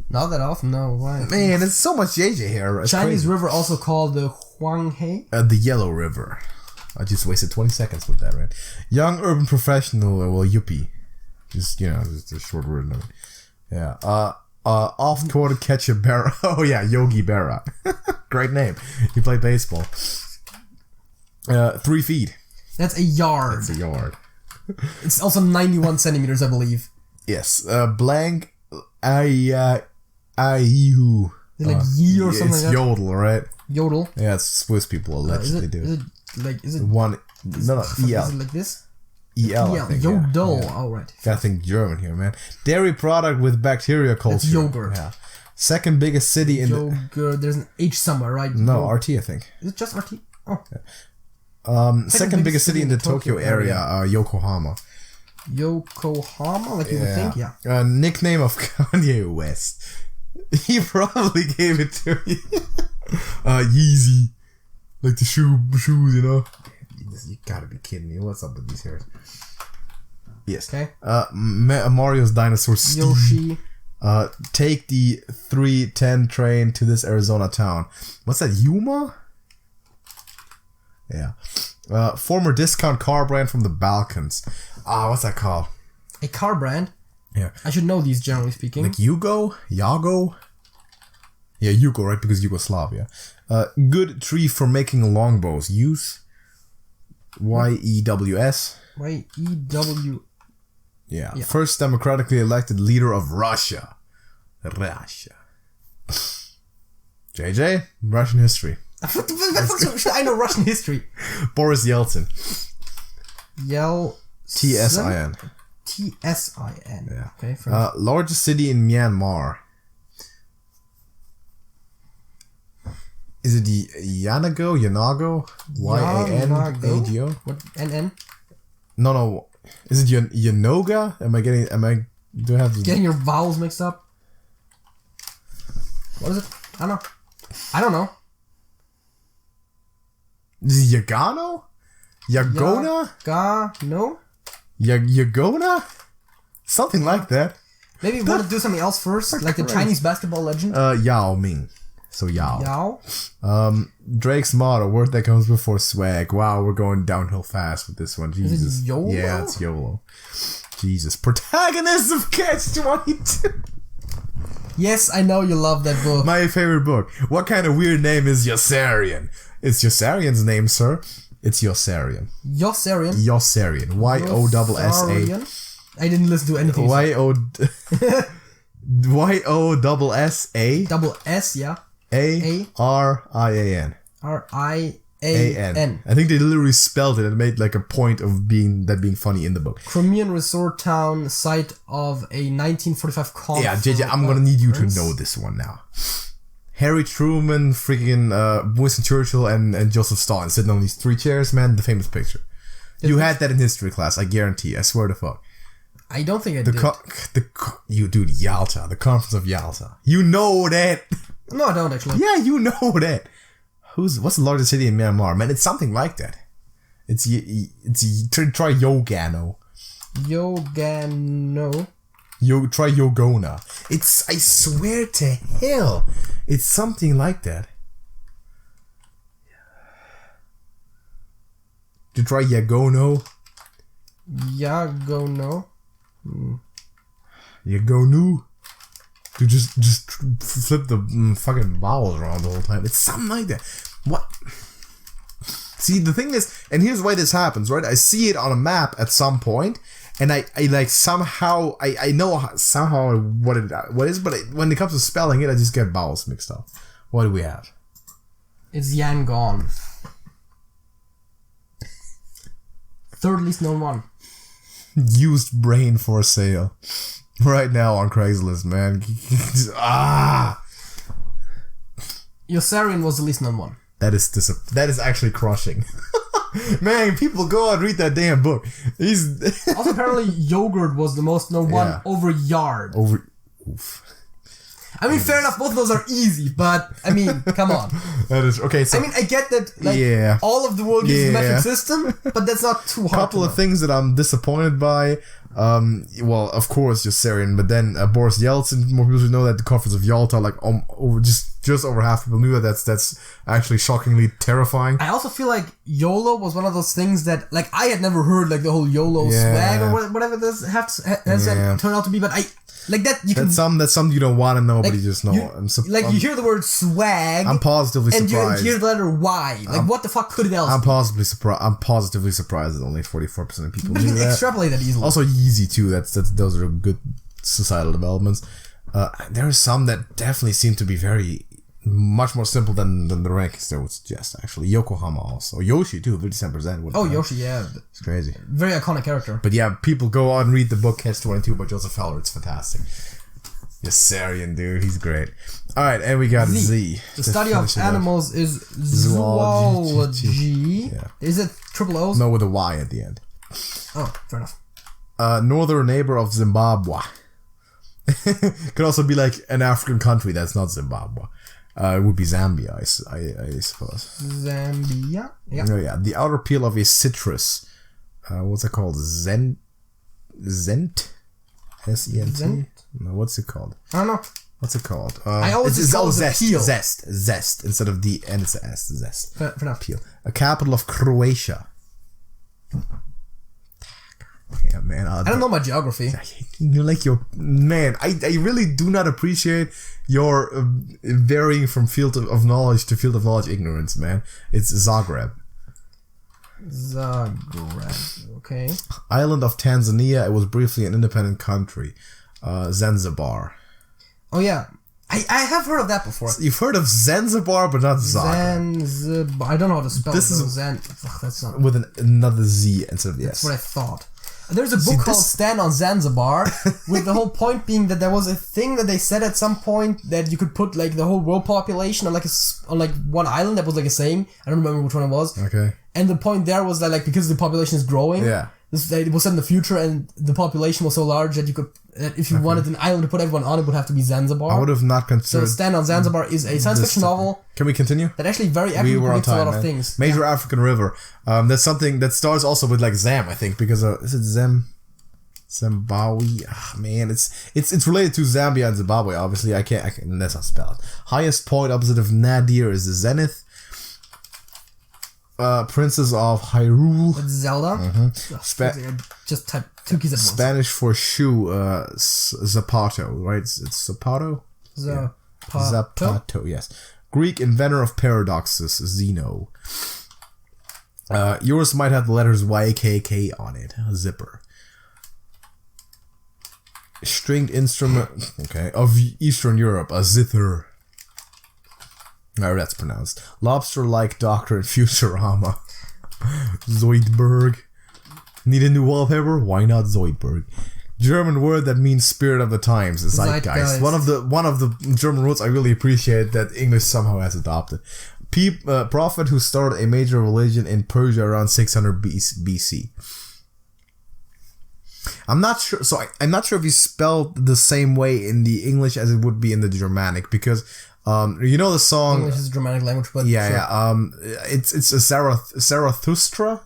Not that often, no. Why? Man, there's so much JJ hair. It's Chinese crazy. river, also called the Huanghe. The Yellow River. I just wasted 20 seconds with that, man. Young urban professional, well, yuppie. Just a short word. Yeah. Off-court catcher Berra. Oh, yeah, Yogi Berra. Great name. He played baseball. 3 feet. That's a yard. That's a yard. It's also 91 centimeters, I believe. Yes. Blank. Ayihu. Is it like ye or something like that? It's yodel, right? Yodel. Yeah, it's Swiss people allegedly do. Is it one? No, EL. Is it like this? EL, I think. Yodel. Yeah. Oh, right. Gotta think German here, man. Dairy product with bacteria culture. It's yogurt. Yeah. Second biggest city in yogurt. There's an H somewhere, right? No, RT, I think. Is it just RT? Oh. Yeah. Second biggest city in the Tokyo area, Yokohama. Yokohama, like you would think, yeah. Nickname of Kanye West. He probably gave it to me. Yeezy. Like the shoes, you know? You gotta be kidding me. What's up with these hairs? Yes. Okay. Mario's dinosaur Steve. Yoshi. Take the 310 train to this Arizona town. What's that, Yuma? Yeah. Former discount car brand from the Balkans. What's that called? A car brand? Yeah. I should know these, generally speaking. Like Yugo? Yago? Yeah, Yugo, right? Because Yugoslavia. Good tree for making longbows. Use? YEWS? YEW. Yeah. First democratically elected leader of Russia. JJ, Russian history. I know Russian history. Boris Yeltsin. Tsin. Tsin. Yeah. Okay. Largest city in Myanmar. Is it the Yanago? Yanago? Y-A-N-A-G-O? What? N-N? No. Is it Yanoga? Do I have to... Getting your vowels mixed up? What is it? I don't know. Is it Yagano? Yagona? No? Yagona? Something like that. Maybe we want to do something else first, like the Chinese basketball legend. Yao Ming. So Yao. Yao? Drake's motto, word that comes before swag. Wow, we're going downhill fast with this one. Jesus. Is it YOLO? Yeah, it's YOLO. Jesus. Protagonist of Catch-22. Yes, I know you love that book. My favorite book. What kind of weird name is Yossarian? It's Yossarian's name, sir. It's Yossarian. Yossarian? Yossarian. Y-O-S-S-A. I didn't listen to anything. Y-O-S-S-A. Double S, yeah. A-R-I-A-N. R-I-A-N. I think they literally spelled it and made like a point of being funny in the book. Crimean resort town, site of a 1945 conference. Yeah, JJ, I'm gonna need you to know this one now. Harry Truman, freaking Winston Churchill, and Joseph Stalin sitting on these 3 chairs, man. The famous picture. You had that in history class, I guarantee. I swear to fuck. I don't think I did. You dude, Yalta, the conference of Yalta. You know that. No, I don't actually. Yeah, you know that. What's the largest city in Myanmar? Man, it's something like that. Try Yogano. Yogano. Try Yogona. I swear to hell, it's something like that. To try Yagono. Yagono. Yagonu. To just flip the fucking vowels around the whole time. It's something like that. What? See, the thing is, and here's why this happens, right? I see it on a map at some point, and I like somehow I know somehow what it is, but when it comes to spelling it, I just get vowels mixed up. What do we have? It's Yangon. Third least known one. Used brain for sale. Right now on Craigslist, man. Yossarian was the least known one. That is actually crushing. Man, people go out and read that damn book. Also, apparently, yogurt was the most known one over yard. Oof. I mean, fair enough, both of those are easy, but, I mean, come on. That is, okay, so... I mean, I get that, all of the world uses the metric system, but that's not too hard. A couple of things that I'm disappointed by. Well, of course, Yossarian, but then Boris Yeltsin, more people should know that the conference of Yalta, like, just over half people knew that. That's actually shockingly terrifying. I also feel like YOLO was one of those things that, like, I had never heard, like, the whole YOLO swag or whatever this has turned out to be, but like that, that's something you don't want to know, but you just know. You hear the word swag. I'm positively surprised. And you hear the letter Y. Like, what the fuck could it else? I'm positively surprised that only 44% of people but do you can that. Extrapolate that easily. Also, Yeezy too. Those are good societal developments. There are some that definitely seem to be much more simple than the rankings there would suggest. Actually, Yokohama also. Yoshi too. 57%. Yoshi, yeah. It's crazy. Very iconic character. But yeah, people go out and read the book Catch-22 by Joseph Heller. It's fantastic. Yossarian, dude, he's great. All right, and we got Z. The study of animals is zoology. Yeah. Is it triple O's? No, with a Y at the end. Oh, fair enough. Northern neighbor of Zimbabwe. Could also be like an African country that's not Zimbabwe. It would be Zambia, I suppose. Zambia? Yeah. Oh, yeah. The outer peel of a citrus. What's it called? Zent? S-E-N-T? Zent? No, what's it called? I don't know. What's it called? I always just call it zest. peel. Zest. Instead of the N, it's a S. Zest. Fair enough. Peel. A capital of Croatia. Yeah, man. I don't know my geography. You're like man. I really do not appreciate your varying from field of knowledge to field of knowledge ignorance, man. It's Zagreb. Zagreb. Okay. Island of Tanzania. It was briefly an independent country. Zanzibar. Oh yeah, I have heard of that before. You've heard of Zanzibar, but not Zagreb. Zanzibar. I don't know how to spell This it. is That's not. with another Z instead of That's S. what I thought. There's a book called Stand on Zanzibar, with the whole point being that there was a thing that they said at some point that you could put like the whole world population on like one island. That was like a saying. I don't remember which one it was. Okay. And the point there was that like because the population is growing, it was set in the future, and the population was so large that you could, if you wanted an island to put everyone on, it would have to be Zanzibar. I would have not considered. So Stand on Zanzibar is a science fiction novel. Can we continue? That actually very accurately predicts a lot of things. Major African river. That's something that starts also with like Zam, I think, because is it Zimbabwe? Man, it's related to Zambia and Zimbabwe. Obviously, I can't. That's not spelled. Highest point opposite of Nadir is the zenith. Princess of Hyrule. With Zelda. Mm-hmm. Just type two keys at once. Spanish for shoe. Zapato, right? It's Zapato. Zapato. Yes. Greek inventor of paradoxes. Zeno. Yours might have the letters YKK on it. Zipper. Stringed instrument. Okay. Of Eastern Europe. A zither. However that's pronounced. Lobster-like doctor in Futurama. Zoidberg. Need a new wallpaper? Why not Zoidberg? German word that means spirit of the times. Zeitgeist. One of the German words I really appreciate that English somehow has adopted. Prophet who started a major religion in Persia around 600 BC. I'm not sure. So I'm not sure if you spelled the same way in the English as it would be in the Germanic, because you know the song. English is a Germanic language, but it's a Zarathustra.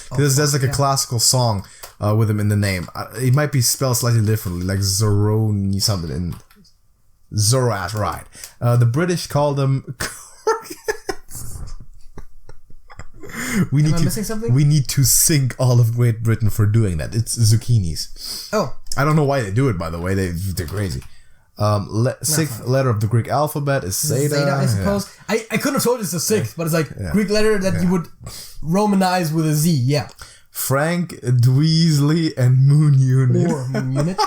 Because there's like a classical song with him in the name. It might be spelled slightly differently, like Zoroni something in Zoroaster, right? The British called them. We need to sink all of Great Britain for doing that. It's zucchinis. Oh, I don't know why they do it. By the way, they're crazy. Sixth letter of the Greek alphabet is Zeta. I suppose. Yeah. I couldn't have told you it's the sixth, but it's like Greek letter that you would Romanize with a Z. Yeah. Frank, Dweasley, and Moon Unit. Or Moon Unit.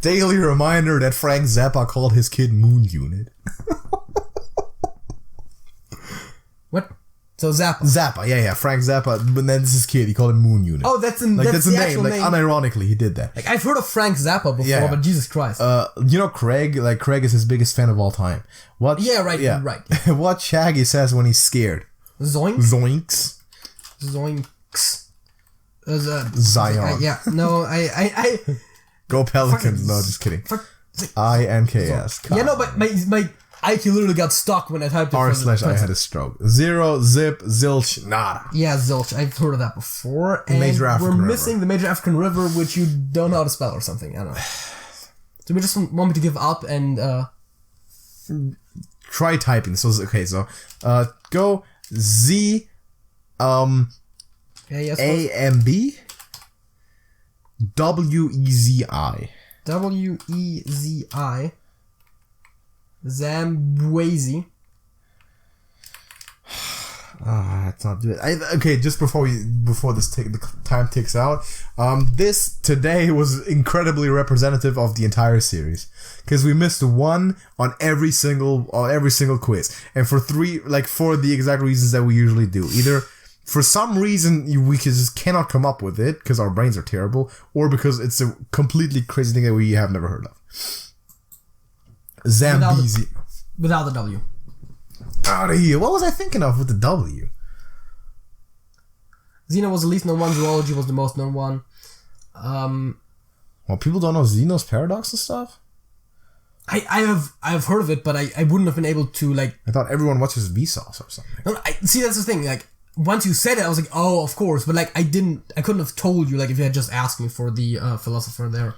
Daily reminder that Frank Zappa called his kid Moon Unit. What? So Zappa. Zappa, yeah. Frank Zappa, but then this is his kid. He called him Moon Unit. Oh, that's the name. Actual like name. Unironically, he did that. Like I've heard of Frank Zappa before, but Jesus Christ. You know Craig? Like Craig is his biggest fan of all time. What? Yeah, right. Yeah. Right. What Shaggy says when he's scared? Zoinks. Zoinks. Zion. No, I. Go Pelicans. No, just kidding. INKS. Yeah, no, but my IQ literally got stuck when I typed it. r/I had a stroke. Zero, zip, zilch, nada. Yeah, zilch. I've heard of that before. And Major African we're missing the Major African River, which you don't know how to spell or something. I don't know. Do we just want me to give up and try typing? So go Z AMB WEZI. WEZI. Zambwezi. That's not good. Okay, just before the time ticks out, this today was incredibly representative of the entire series, because we missed one on every single quiz, and for the exact reasons that we usually do. Either for some reason we just cannot come up with it because our brains are terrible, or because it's a completely crazy thing that we have never heard of. Zambezi. Without the W. Out of here. What was I thinking of with the W? Xeno was the least known one. Zoology was the most known one. Well, people don't know Zeno's paradox and stuff? I've heard of it, but I wouldn't have been able to, like... I thought everyone watches Vsauce or something. No, see, that's the thing. Like, once you said it, I was like, oh, of course. But, like, I couldn't have told you, like, if you had just asked me for the philosopher there.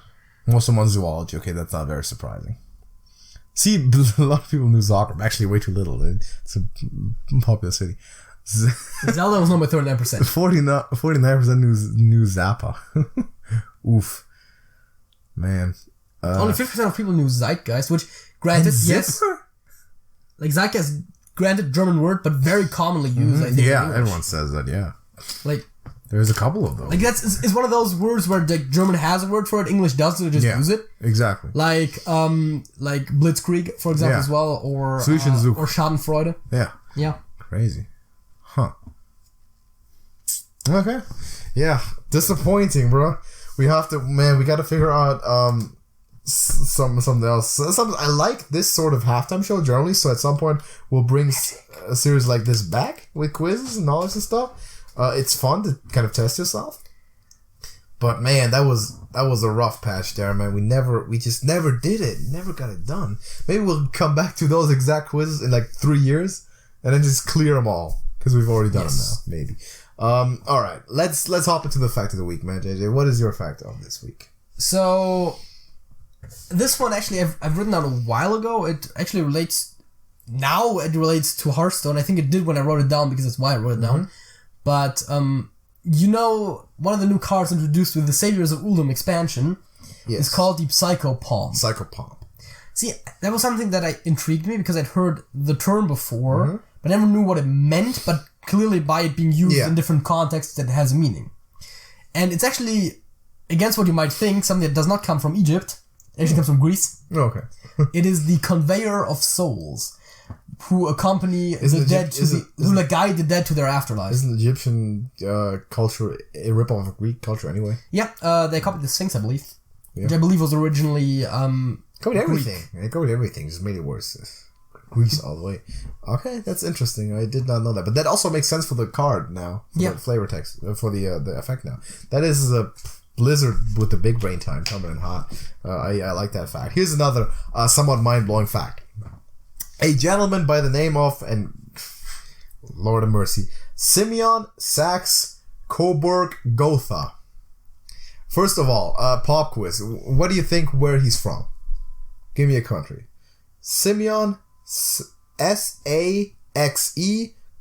Most of them on zoology. Okay, that's not very surprising. See, a lot of people knew Zagreb. Actually, way too little. It's a popular city. Zelda was number 39%. 49% knew Zappa. Oof. Man. Only 50% of people knew Zeitgeist, which, granted, yes. Like, Zeitgeist granted German word, but very commonly used. I think. Yeah, in English. everyone says that. Yeah, Like there's a couple of those. Like it's one of those words where like German has a word for it, English doesn't, just use it. Exactly. Like Blitzkrieg, for example, as well, or Schadenfreude. Yeah. Yeah. Crazy. Huh. Okay. Yeah. Disappointing, bro. We gotta figure out something else. I like this sort of halftime show generally, so at some point we'll bring a series like this back with quizzes and knowledge and stuff. It's fun to kind of test yourself. But man, that was a rough patch there, man. We just never did it. Never got it done. Maybe we'll come back to those exact quizzes in like 3 years and then just clear them all because we've already done them now. Maybe. All right. Let's hop into the fact of the week, man. JJ, what is your fact of this week? So this one actually I've written out a while ago. It actually relates to Hearthstone. I think it did when I wrote it down because that's why I wrote it down. But one of the new cards introduced with the Saviors of Uldum expansion is called the Psychopomp. See, that was something that intrigued me because I'd heard the term before, but never knew what it meant, but clearly by it being used in different contexts that has a meaning. And it's actually, against what you might think, something that does not come from Egypt. It actually comes from Greece. Okay. It is the conveyor of souls who accompany the dead who guide the dead to their afterlife. Isn't Egyptian culture a ripoff of Greek culture anyway? Yeah, they copied the Sphinx, I believe. Yeah. Which I believe was originally copied everything. They copied everything, just made it worse. Greece all the way. Okay, that's interesting. I did not know that, but that also makes sense for the card now. For the flavor text for the effect now. That is a Blizzard with the big brain time coming in hot. I like that fact. Here's another somewhat mind-blowing fact. A gentleman by the name of, and Lord of mercy, Simeon Sax Coburg Gotha. First of all, pop quiz. What do you think where he's from? Give me a country. Simeon S-A-X-E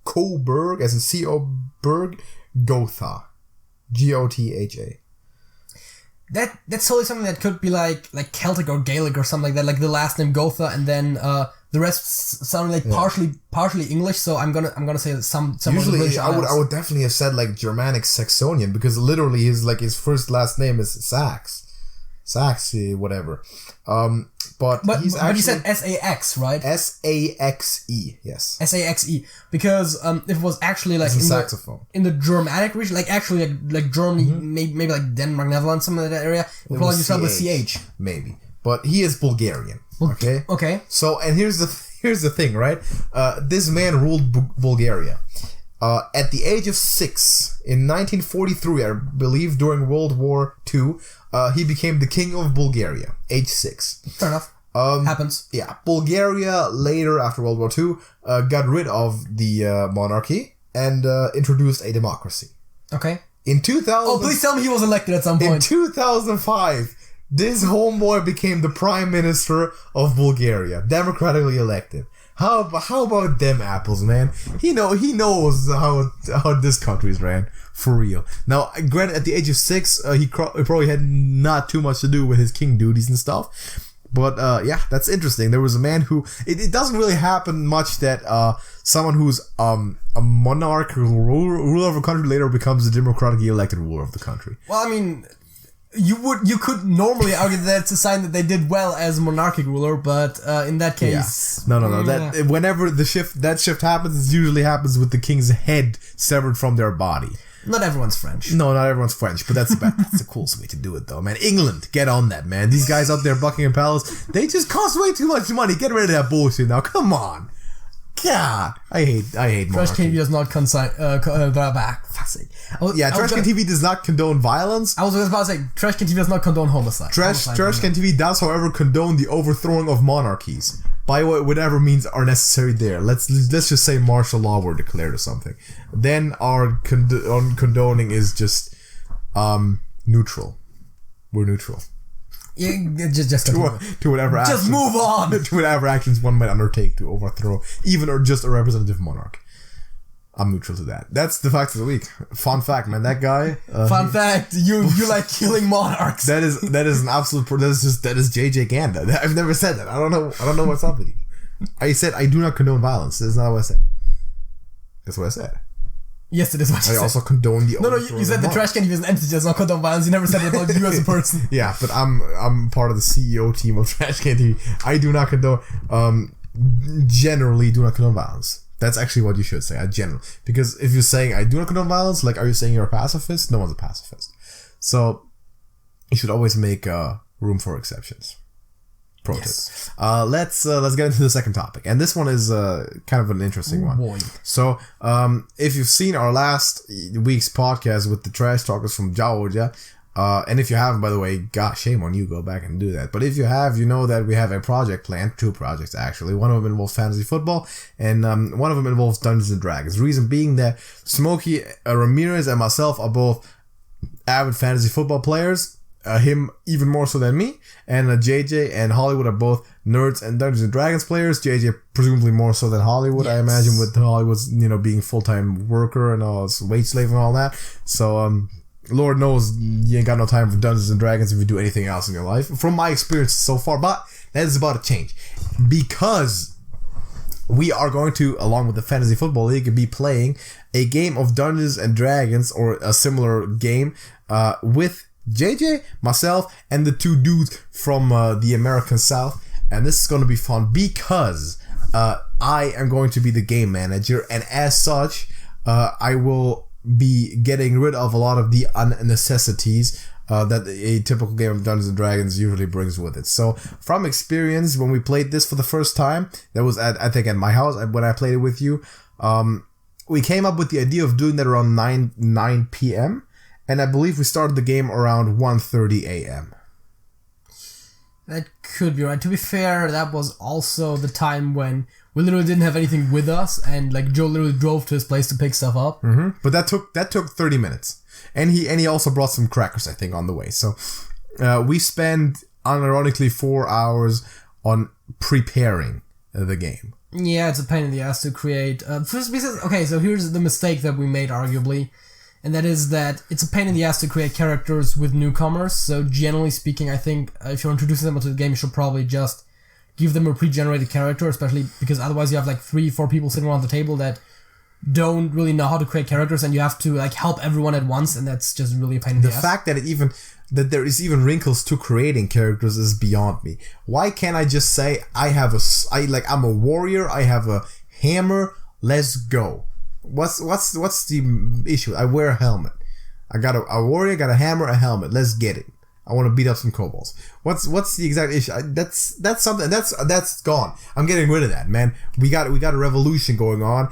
Coburg, as in C-O Berg, Gotha. G-O-T-H-A. That's totally something that could be like Celtic or Gaelic or something like that, like the last name Gotha, and then the rest sounded like partially English. So I'm gonna say some. Usually, I would definitely have said like Germanic Saxonian because literally his first last name is Sax, whatever. But he's actually. But you said S-A-X, right? S-A-X-E, yes. S-A-X-E, because if it was actually like in the Germanic region, like actually like Germany, maybe like Denmark, Netherlands, some of that area, it would probably start with CH. Maybe, but he is Bulgarian. Okay. Okay. So, and here's the thing, right? This man ruled Bulgaria. At the age of 6, in 1943, I believe, during World War II, he became the king of Bulgaria, age 6. Fair enough. Happens. Yeah. Bulgaria, later, after World War II, got rid of the monarchy and introduced a democracy. Okay. In 2000... Oh, please tell me he was elected at some point. In 2005, this homeboy became the prime minister of Bulgaria, democratically elected. How about them apples, man? He knows how this country's ran, for real. Now, granted, at the age of 6, he probably had not too much to do with his king duties and stuff. But yeah, that's interesting. There was a man who it doesn't really happen much that someone who's a monarch ruler of a country later becomes the democratically elected ruler of the country. Well, I mean, you could normally argue that it's a sign that they did well as a monarchic ruler, but in that case, no. That whenever that shift happens, it usually happens with the king's head severed from their body. Not everyone's French. No, not everyone's French, but that's the coolest way to do it, though, man. England, get on that, man. These guys out there, Buckingham Palace, they just cost way too much money. Get rid of that bullshit now. Come on. God, I hate monarchy. TrashcanTV does not consign back. TrashcanTV does not condone violence. I was about to say TrashcanTV does not condone homicide. TrashcanTV does, however, condone the overthrowing of monarchies by whatever means are necessary there. Let's just say martial law were declared or something. Then our condoning is just neutral. We're neutral. Yeah, just to whatever actions, just move on to whatever actions one might undertake to overthrow even or just a representative monarch. I'm neutral to that. That's the fact of the week. Fun fact, man. That guy. Fun fact. You like killing monarchs. That is an absolute. That is JJ Ganda. I've never said that. I don't know what's up with you. I said I do not condone violence. That's not what I said. That's what I said. Yes, it is what you said. I also condone the... No, you said the Trash Can TV is an entity does not condone violence. You never said it about you as a person. Yeah, but I'm part of the CEO team of TrashcanTV. I do not condone... generally do not condone violence. That's actually what you should say. I generally... Because if you're saying I do not condone violence, like, are you saying you're a pacifist? No one's a pacifist. So, you should always make room for exceptions. Pro tip. Yes. Let's get into the second topic, and this one is kind of an interesting one. Boy. So, if you've seen our last week's podcast with the trash talkers from Georgia, and if you haven't, by the way, gosh, shame on you, go back and do that. But if you have, you know that we have a project planned, 2 projects actually. One of them involves fantasy football, and one of them involves Dungeons and Dragons. Reason being that Smokey Ramirez and myself are both avid fantasy football players. Him even more so than me, and JJ and Hollywood are both nerds and Dungeons and Dragons players. JJ presumably more so than Hollywood, yes. I imagine, with Hollywood's being full-time worker and all his wage slave and all that. So Lord knows you ain't got no time for Dungeons and Dragons if you do anything else in your life, from my experience so far. But that is about to change, because we are going to, along with the Fantasy Football League, be playing a game of Dungeons and Dragons, or a similar game, with JJ, myself, and the 2 dudes from the American South. And this is going to be fun because I am going to be the game manager, and as such, I will be getting rid of a lot of the unnecessities that a typical game of Dungeons and Dragons usually brings with it. So, from experience, when we played this for the first time, that was I think at my house when I played it with you, we came up with the idea of doing that around 9 p.m., and I believe we started the game around 1:30 a.m. That could be right. To be fair, that was also the time when we literally didn't have anything with us, and like Joe literally drove to his place to pick stuff up. Mm-hmm. But that took 30 minutes, and he also brought some crackers, I think, on the way. So we spent unironically 4 hours on preparing the game. Yeah, it's a pain in the ass to create. First, because okay, so here's the mistake that we made, arguably. And that is that it's a pain in the ass to create characters with newcomers. So generally speaking, I think if you're introducing them to the game, you should probably just give them a pre-generated character, especially because otherwise you have like 3-4 people sitting around the table that don't really know how to create characters, and you have to like help everyone at once, and that's just really a pain in the ass. The fact that there is even wrinkles to creating characters is beyond me. Why can't I just say I'm a warrior, I have a hammer, let's go. What's the issue? I wear a helmet. I got a warrior, got a hammer, a helmet. Let's get it. I want to beat up some kobolds. What's the exact issue? That's something that's gone. I'm getting rid of that, man. We got a revolution going on.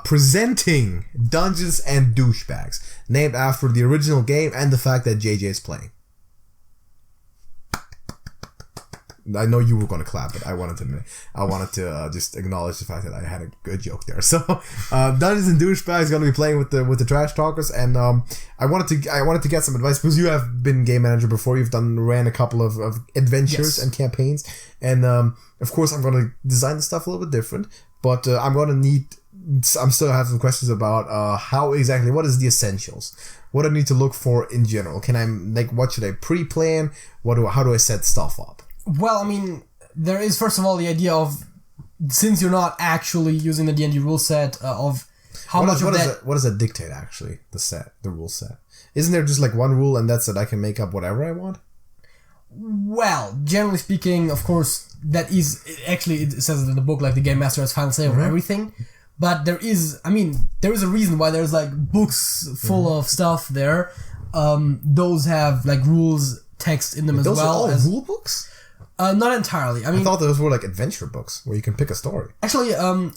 Presenting Dungeons and Douchebags, named after the original game and the fact that JJ is playing. I know you were going to clap, but I wanted to just acknowledge the fact that I had a good joke there. So, Dungeons and Douchebags is going to be playing with the Trash Talkers, and I wanted to get some advice, because you have been game manager before. You've ran a couple of adventures, yes, and campaigns, and of course I'm going to design the stuff a little bit different, but I'm still have some questions about how exactly, what is the essentials? What do I need to look for in general? What should I pre-plan? How do I set stuff up? Well, I mean, there is, first of all, the idea of, since you're not actually using the D&D rule set, of how much of that... What does that dictate, actually, the rule set? Isn't there just like one rule and that's it, I can make up whatever I want? Well, generally speaking, of course, that is... Actually, it says it in the book, like, the Game Master has final say over everything. But there is a reason why there's, like, books full of stuff there. Those have, like, rules text in them as well. Those are all rule books? Not entirely. I thought those were like adventure books where you can pick a story. Actually, I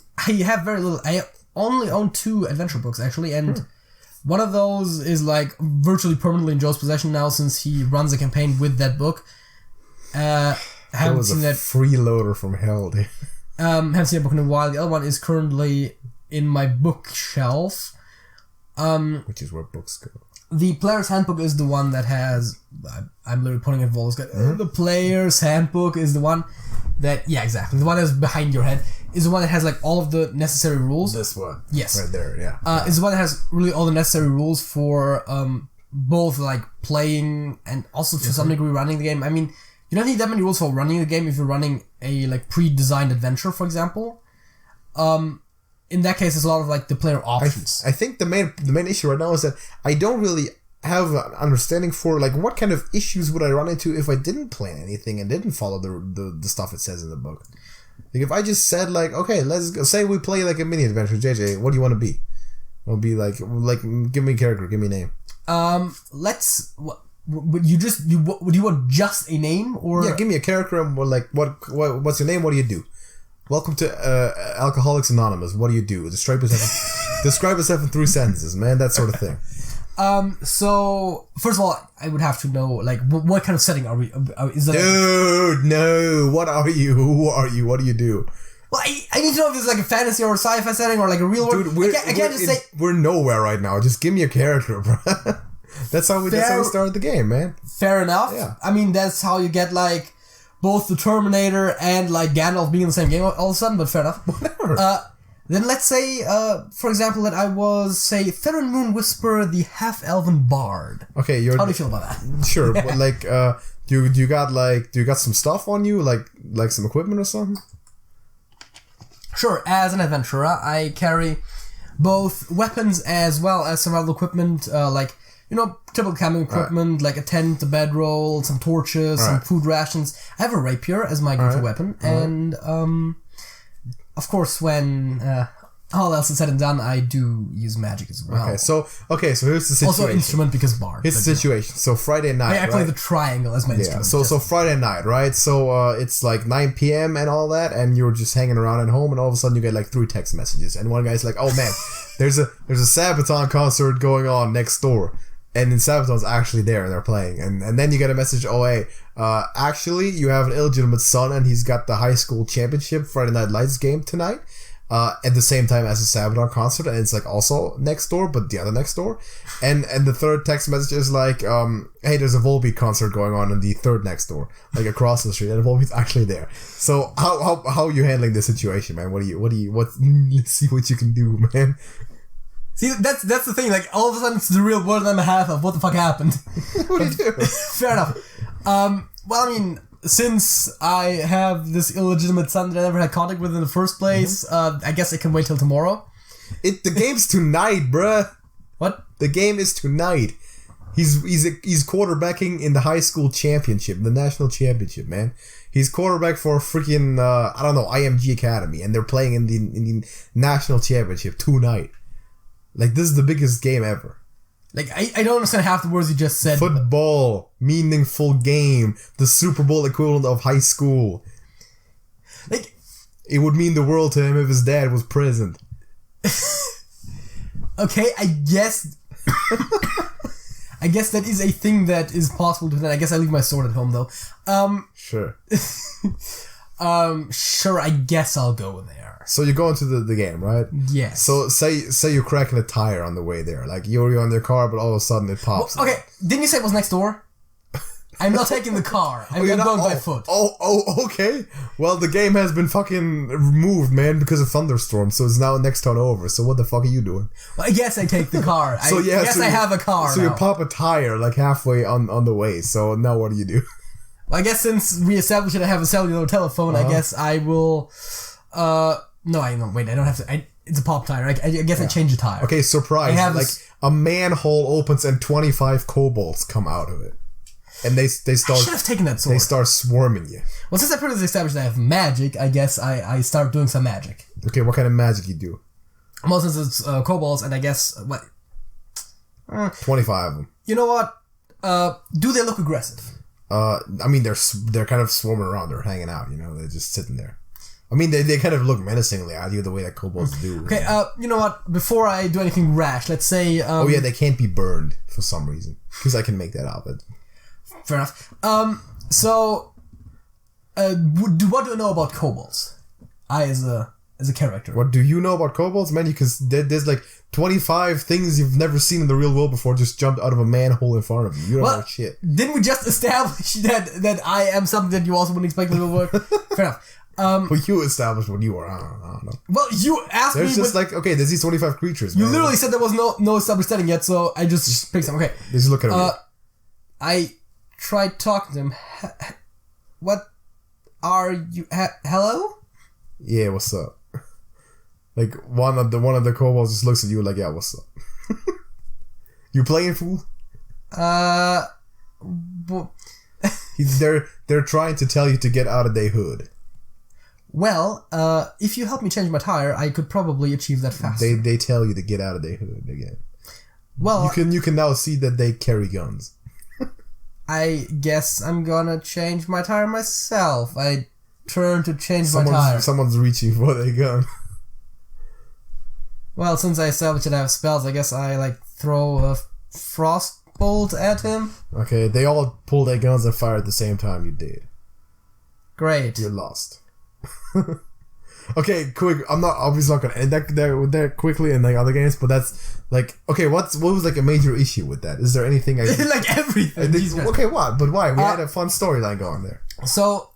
have very little. I only own 2 adventure books actually, and one of those is like virtually permanently in Joe's possession now, since he runs a campaign with that book. Haven't seen that freeloader from hell, dude. Haven't seen that book in a while. The other one is currently in my bookshelf. Which is where books go. The Player's Handbook is the one that has... I'm literally putting it Vol's got. The Player's Handbook is the one that... Yeah, exactly. The one that's behind your head is the one that has like all of the necessary rules. This one. Yes. Right there, yeah. It's the one that has really all the necessary rules for both like playing and also to some degree running the game. I mean, you don't need that many rules for running the game if you're running a like pre-designed adventure, for example. In that case, there's a lot of like the player options. I think the main issue right now is that I don't really have an understanding for like what kind of issues would I run into if I didn't plan anything and didn't follow the stuff it says in the book. Like if I just said like, okay, let's go, say we play like a mini adventure. JJ, what do you want to be? I'll be like give me a character, give me a name. Would you want just a name or? Yeah, give me a character and what's your name? What do you do? Welcome to Alcoholics Anonymous. What do you do? Describe yourself in 3 sentences, man. That sort of thing. So first of all, I would have to know like what kind of setting are we? Is that? Dude, no. What are you? Who are you? What do you do? Well, I need to know if this is like a fantasy or a sci-fi setting or like a real world. Dude, I can't just say we're nowhere right now. Just give me a character, bro. That's how we started the game, man. Fair enough. Yeah. I mean, that's how you get like both the Terminator and like Gandalf being in the same game all of a sudden. But fair enough. Whatever. Then let's say, for example, that I was, say, Theron Moon Whisperer, the half-elven bard. Okay, how do you feel about that? Sure, but like, do you got some stuff on you, like some equipment or something? Sure. As an adventurer, I carry both weapons as well as some other equipment, like typical camping equipment, like a tent, a bedroll, some torches, some food rations. I have a rapier as my go-to weapon, and of course, when all else is said and done, I do use magic as well. Okay, so here's the situation. Also instrument because bard. Here's the situation. So Friday night, I play the triangle as my instrument. So Friday night, right? So it's like 9 p.m. and all that, and you're just hanging around at home, and all of a sudden you get like 3 text messages, and one guy's like, "Oh man, there's a Sabaton concert going on next door." And then Sabaton's actually there and they're playing. And then you get a message, oh, hey, actually, you have an illegitimate son and he's got the high school championship Friday Night Lights game tonight at the same time as a Sabaton concert. And it's like also next door, but the other next door. And the third text message is like, hey, there's a Volbeat concert going on in the third next door, like across the street. And Volbeat's actually there. So how are you handling this situation, man? Let's see what you can do, man. See, that's the thing. Like, all of a sudden, it's the real world, and I'm a half of what the fuck happened. What do you do? Fair enough. Well, I mean, since I have this illegitimate son that I never had contact with in the first place, I guess I can wait till tomorrow. The game's tonight, bruh. What? The game is tonight. He's quarterbacking in the high school championship, the national championship, man. He's quarterback for freaking IMG Academy, and they're playing in the national championship tonight. Like, this is the biggest game ever. Like, I don't understand half the words you just said. Football, meaningful game, the Super Bowl equivalent of high school. Like, it would mean the world to him if his dad was present. Okay, I guess that is a thing that is possible to do. I guess I leave my sword at home, though. Sure. Sure, I guess I'll go there. So you go into the game, right? Yes. So say you're cracking a tire on the way there. Like, you're on your car, but all of a sudden it pops. Well, okay, didn't you say it was next door? I'm not taking the car. I'm going by foot. Oh, okay. Well, the game has been fucking removed, man, because of thunderstorms, so it's now next turn over. So what the fuck are you doing? Well, I guess I take the car. I have a car So now. you pop a tire, like, halfway on the way. So now what do you do? Well, I guess since we established that I have a cellular telephone, I guess I will... No, I don't have to... It's a pop tire. I guess I change the tire. Okay, surprise. A manhole opens and 25 kobolds come out of it. And they start... I should have taken that sword. They start swarming you. Well, since I pretty established that I have magic, I guess I start doing some magic. Okay, what kind of magic you do? Well, since it's kobolds, and I guess... what? 25 of them. You know what? Do they look aggressive? I mean, they're kind of swarming around. They're hanging out, they're just sitting there. I mean, they kind of look menacingly at you the way that kobolds do. Okay, you know what? Before I do anything rash, let's say... oh yeah, they can't be burned for some reason. Because I can make that up. Fair enough. So... what do I know about kobolds? As a character. What do you know about kobolds, man? There's like 25 things you've never seen in the real world before just jumped out of a manhole in front of you. You don't know shit. Didn't we just establish that I am something that you also wouldn't expect in the real world? Fair enough. Well, you established what you were. I don't know. Well, you asked me... There's just there's these 25 creatures, man. You literally said there was no established setting yet, so I just picked some. Okay. Just look at them. I tried talking to him. what are you? Hello? Yeah, what's up? Like one of the kobolds just looks at you like, yeah, what's up? You playing, fool? They're trying to tell you to get out of their hood. Well, if you help me change my tire, I could probably achieve that faster. They tell you to get out of their hood again. Well, you can now see that they carry guns. I guess I'm gonna change my tire myself. I turn to change my tire. Someone's reaching for their gun. Well, since I established that I have spells, I guess I like throw a frost bolt at him. Okay, they all pull their guns and fire at the same time. You did. Great. You're lost. Okay, quick. I'm obviously not gonna end that quickly in like other games, but that's like okay. What was like a major issue with that? Is there anything like everything? Okay, what? But why? We had a fun storyline going there. So,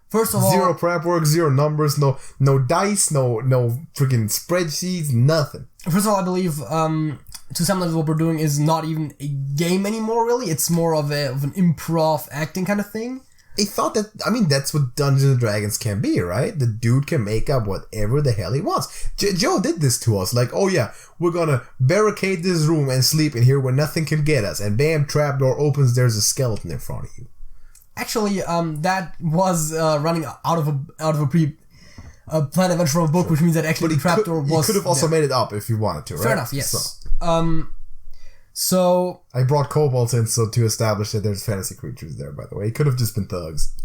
first of all, zero prep work, zero numbers, no dice, no freaking spreadsheets, nothing. First of all, I believe to some level what we're doing is not even a game anymore. Really, it's more of an improv acting kind of thing. I thought that, I mean, that's what Dungeons and Dragons can be, right? The dude can make up whatever the hell he wants. Joe did this to us. Like, oh yeah, we're gonna barricade this room and sleep in here where nothing can get us. And bam, trapdoor opens, there's a skeleton in front of you. Actually, that was running out of a planned adventure from a book, which means that actually the trapdoor was... You could have also made it up if you wanted to, right? Fair enough, yes. So I brought kobolds in to establish that there's fantasy creatures there, by the way. It could have just been thugs.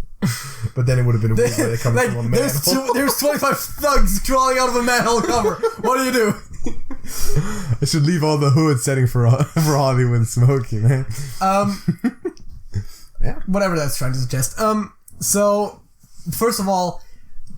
But then it would have been weird where they come from a manhole. There's 25 thugs crawling out of a manhole cover. What do you do? I should leave all the hood setting for Hollywood and Smokey, man. Yeah. Whatever that's trying to suggest. So, first of all,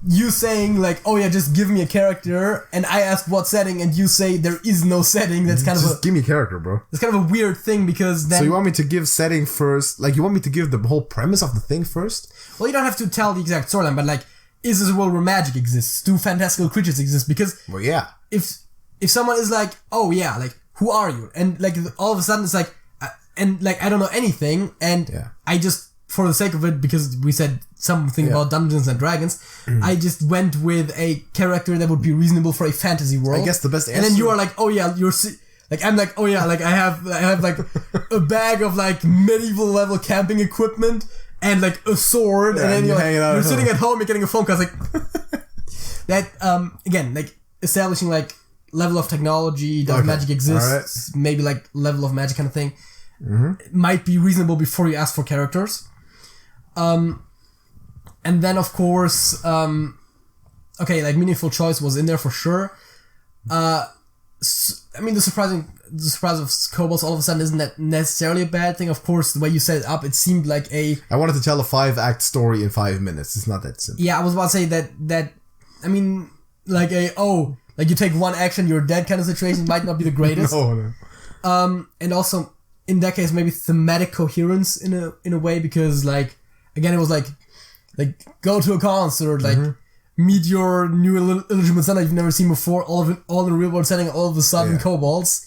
you saying like, oh yeah, just give me a character, and I ask what setting, and you say there is no setting. That's kind just give me a character, bro. It's kind of a weird thing because then. So you want me to give setting first? Like you want me to give the whole premise of the thing first? Well, you don't have to tell the exact storyline, but like, is this a world where magic exists? Do fantastical creatures exist? Because well, yeah. If someone is like, oh yeah, like who are you? And like all of a sudden it's like, and like I don't know anything, and yeah. I just. For the sake of it, because we said something about Dungeons and Dragons, I just went with a character that would be reasonable for a fantasy world. I guess the best answer. And then you are like, oh yeah, like I'm like, oh yeah, like I have like a bag of like medieval level camping equipment and like a sword, and then you're sitting at home, you're getting a phone call. Like that again, like establishing like level of technology, does magic exist? Maybe like level of magic kind of thing. It might be reasonable before you ask for characters. And then of course, okay, like meaningful choice was in there for sure. I mean, the surprise of kobolds all of a sudden isn't that necessarily a bad thing. Of course, the way you set it up, it seemed like I wanted to tell a 5-act story in 5 minutes. It's not that simple. Yeah, I was about to say that. I mean, like like you take one action, you're dead kind of situation might not be the greatest. No. And also in that case, maybe thematic coherence in a way, because like. Again, it was like go to a concert, like meet your new illegitimate son that you've never seen before. All in a real world setting. All of a sudden, kobolds.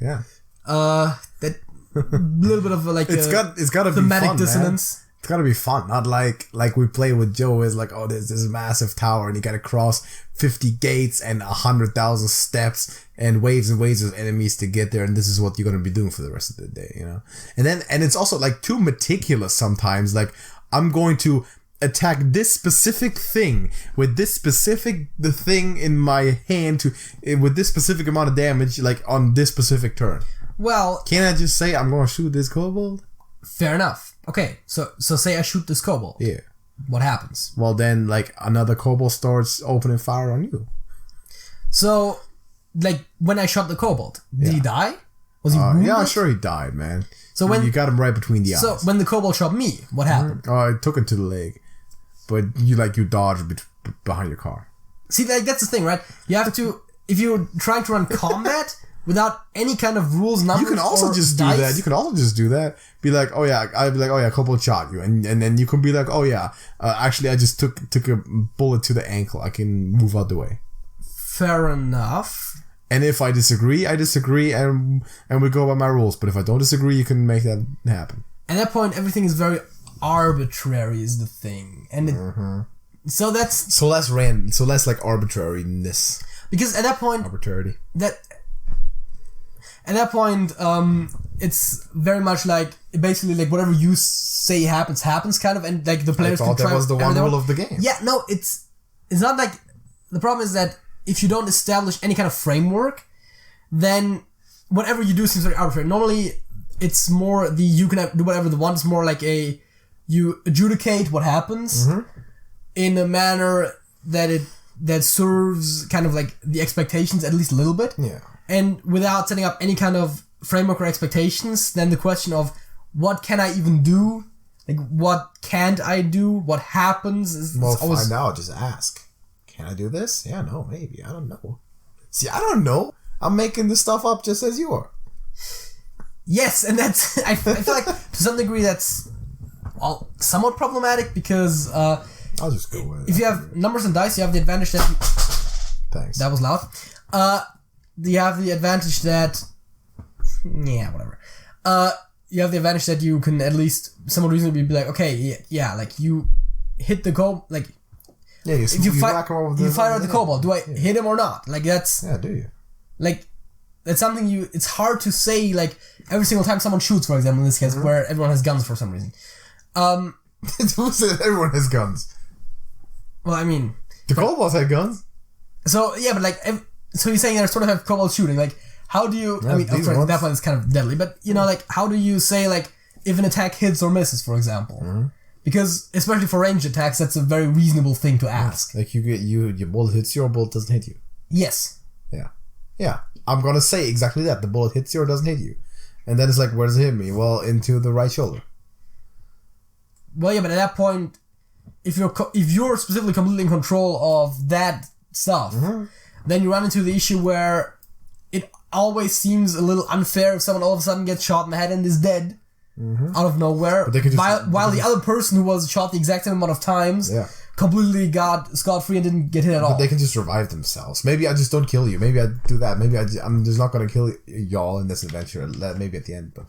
Yeah. That little bit of like it's got to be thematic dissonance. Man. It's got to be fun, not like we play with Joe. Is like, oh, there's this massive tower and you got to cross 50 gates and 100,000 steps and waves of enemies to get there, and this is what you're gonna be doing for the rest of the day, you know. And it's also like too meticulous sometimes. Like I'm going to attack this specific thing with this specific thing in my hand with this specific amount of damage, like on this specific turn. Well, can't I just say I'm gonna shoot this kobold? Fair enough. Okay, so say I shoot this kobold. Yeah. What happens? Well, then like another kobold starts opening fire on you. So, like when I shot the kobold, did he die? Was he wounded? Yeah, sure he died, man. So when you got him right between the eyes. So when the kobold shot me, what happened? Oh, it took him to the leg, but you dodged behind your car. See, like that's the thing, right? You have to, if you're trying to run combat without any kind of rules, numbers, you can also just do that. You can also just do that. Be like, oh yeah, I'd be like, oh yeah, kobold shot you, and then you can be like, oh yeah, actually I just took a bullet to the ankle. I can move out the way. Fair enough. And if I disagree, and we go by my rules. But if I don't disagree, you can make that happen. At that point, everything is very arbitrary is the thing, and so that's so less random, so less like arbitrariness. Because at that point, arbitrarity. At that point, it's very much like basically like whatever you say happens kind of, and like the players. I thought that was the one rule of the game. Yeah, no, it's not like the problem is that if you don't establish any kind of framework, then whatever you do seems very arbitrary. Normally, it's more you can do whatever you want. It's more like you adjudicate what happens in a manner that serves kind of like the expectations at least a little bit. Yeah. And without setting up any kind of framework or expectations, then the question of what can I even do? Like, what can't I do? What happens? Is always... find out. Just ask. Can I do this? Yeah, no, maybe. I don't know. See, I don't know. I'm making this stuff up just as you are. Yes, and that's... I feel like to some degree that's somewhat problematic because... I'll just go with it. If you have numbers and dice, you have the advantage that... Thanks. That was loud. You have the advantage that... Yeah, whatever. You have the advantage that you can at least somewhat reasonably be like, okay, yeah, like you hit the goal, like... Yeah, you fire at the kobold. Do I hit him or not? Like, that's... Yeah, do you? Like, that's something it's hard to say, like, every single time someone shoots, for example, in this case, where everyone has guns for some reason. Who said everyone has guns? Well, I mean... The kobolds had guns? So, yeah, but like... So you're saying they sort of have kobold shooting, like, how do you... Yeah, I mean, of course, that one is kind of deadly, but, you know, like, how do you say, like, if an attack hits or misses, for example? Because, especially for ranged attacks, that's a very reasonable thing to ask. Like, your bullet hits you or bullet doesn't hit you. Yes. Yeah. Yeah. I'm gonna say exactly that. The bullet hits you or doesn't hit you. And then it's like, where does it hit me? Well, into the right shoulder. Well, yeah, but at that point, if you're specifically completely in control of that stuff, then you run into the issue where it always seems a little unfair if someone all of a sudden gets shot in the head and is dead out of nowhere, while the other person who was shot the exact same amount of times completely got scot-free and didn't get hit at all. But they can just revive themselves. Maybe I just don't kill you. Maybe I do that. Maybe I'm just not going to kill y'all in this adventure. Maybe at the end, but...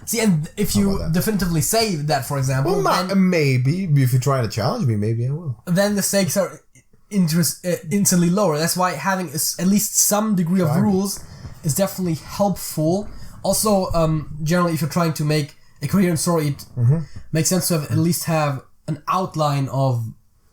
See, and if you definitively say that, for example... Well, maybe. If you're trying to challenge me, maybe I will. Then the stakes are instantly lower. That's why having at least some degree of rules is definitely helpful. Also, generally, if you're trying to make a coherent story, it makes sense to at least have an outline of,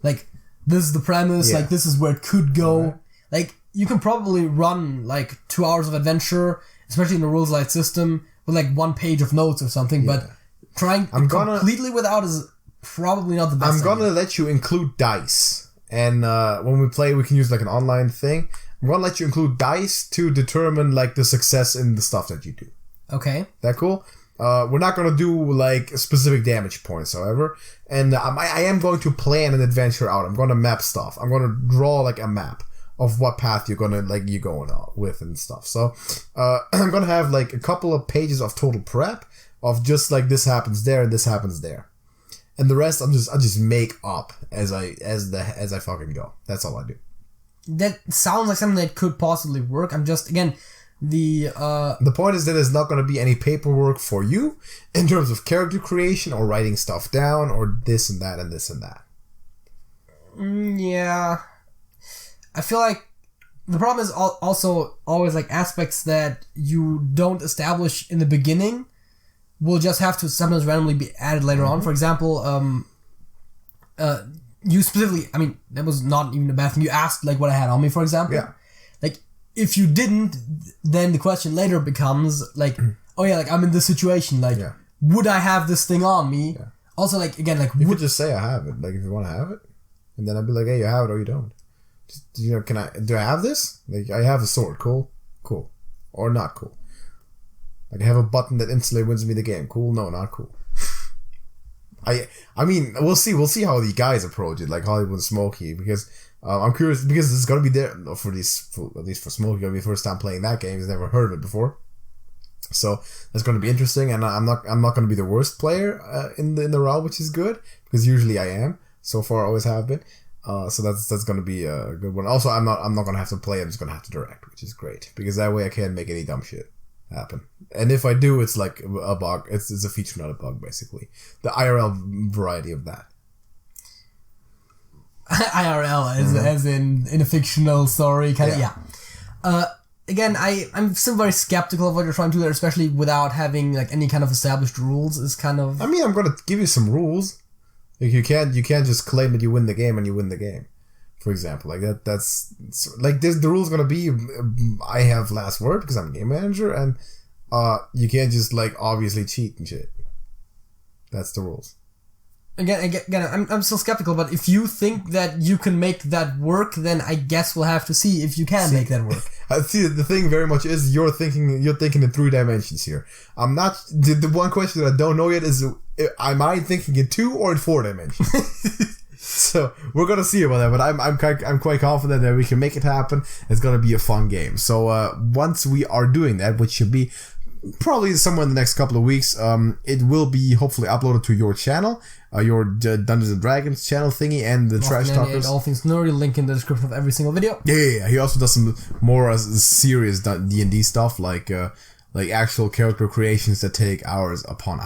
like, this is the premise, like, this is where it could go. Like, you can probably run, like, 2 hours of adventure, especially in a rules-light system, with, like, 1 page of notes or something, but trying completely without is probably not the best I'm gonna let you include dice. And when we play, we can use, like, an online thing. I'm gonna let you include dice to determine, like, the success in the stuff that you do. Okay. That cool? We're not gonna do, like, specific damage points, however. And I am going to plan an adventure out. I'm gonna map stuff. I'm gonna draw, like, a map of what path you're gonna, like, you're going with and stuff. So, I'm gonna have, like, a couple of pages of total prep of just, like, this happens there and this happens there. And the rest, I just make up as I fucking go. That's all I do. That sounds like something that could possibly work. I'm just, again... The point is that there's not going to be any paperwork for you in terms of character creation or writing stuff down or this and that and this and that. Yeah. I feel like the problem is also always like aspects that you don't establish in the beginning will just have to sometimes randomly be added later on. For example, you specifically, I mean, that was not even a bad thing. You asked like what I had on me, for example. Yeah. Like, if you didn't, then the question later becomes like, oh yeah, like I'm in this situation, like would I have this thing on me? Yeah. Also, like again, like you could just say I have it, like if you want to have it, and then I'd be like, hey, you have it or you don't. Just, you know, do I have this? Like I have a sword, cool, or not cool. Like I have a button that instantly wins me the game, cool, no, not cool. I mean, we'll see how the guys approach it, like Hollywood and Smokey, because. I'm curious because this is gonna be there at least for Smokey. Gonna be the first time playing that game. He's never heard of it before, so that's gonna be interesting. And I'm not gonna be the worst player in the round, which is good because usually I am. So far, I always have been. So that's gonna be a good one. Also, I'm not gonna have to play. I'm just gonna have to direct, which is great because that way I can't make any dumb shit. happen. And if I do, it's like a bug. It's a feature, not a bug, basically. The IRL variety of that. IRL, as in a fictional story, kind of, yeah. Again, I'm still very skeptical of what you're trying to do there, especially without having like any kind of established rules. Is kind of. I mean, I'm gonna give you some rules. Like you can't just claim that you win the game and you win the game. For example, like that's like the rule's gonna be I have last word because I'm game manager, and you can't just like obviously cheat and shit. That's the rules. Again, I'm still skeptical, but if you think that you can make that work, then I guess we'll have to see if you can make that work. I see. The thing very much is you're thinking in 3 dimensions here. I'm not. The one question that I don't know yet is, am I thinking in 2 or in 4 dimensions? So we're gonna see about that, but I'm quite confident that we can make it happen. It's gonna be a fun game. So once we are doing that, which should be probably somewhere in the next couple of weeks, it will be hopefully uploaded to your channel, your Dungeons and Dragons channel thingy, and the Trash Talkers. All Things Nerdy, link in the description of every single video. Yeah. He also does some more serious D&D stuff, like actual character creations that take hours upon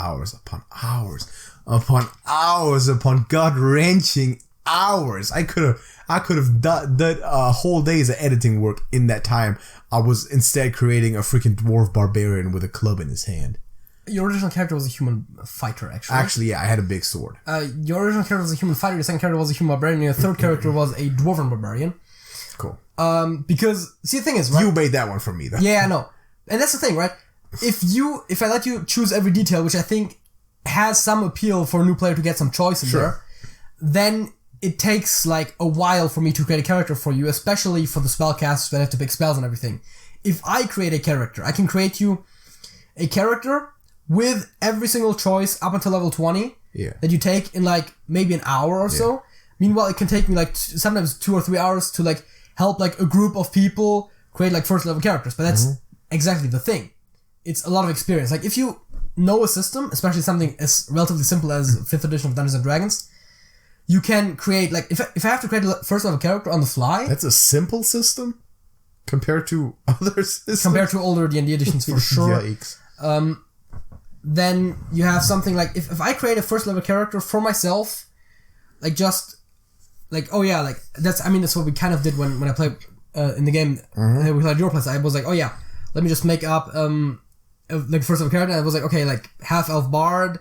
gut-wrenching hours. I could have done a whole day's of editing work in that time. I was instead creating a freaking dwarf barbarian with a club in his hand. Your original character was a human fighter, actually. Actually, yeah, I had a big sword. Your original character was a human fighter, your second character was a human barbarian, your third character was a dwarven barbarian. Cool. Because, see, the thing is, right? You made that one for me, though. Yeah, I know. And that's the thing, right? If I let you choose every detail, which I think has some appeal for a new player to get some choice in there, then it takes like a while for me to create a character for you, especially for the spellcasters that have to pick spells and everything. If I create a character, I can create you a character with every single choice up until level 20 that you take in like maybe an hour or so. Meanwhile, it can take me like sometimes 2 or 3 hours to like help like a group of people create like first level characters. But that's exactly the thing. It's a lot of experience. Like if you know a system, especially something as relatively simple as 5th edition of Dungeons and Dragons, you can create, like, if I have to create a first level character on the fly... That's a simple system? Compared to other systems? Compared to older D&D editions, for sure. Yikes. Then you have something like, if I create a first level character for myself, like, just, like, oh yeah, like, that's what we kind of did when I played in the game, we played your place. I was like, oh yeah, let me just make up, like, first level character, and I was like, okay, like, half-elf bard...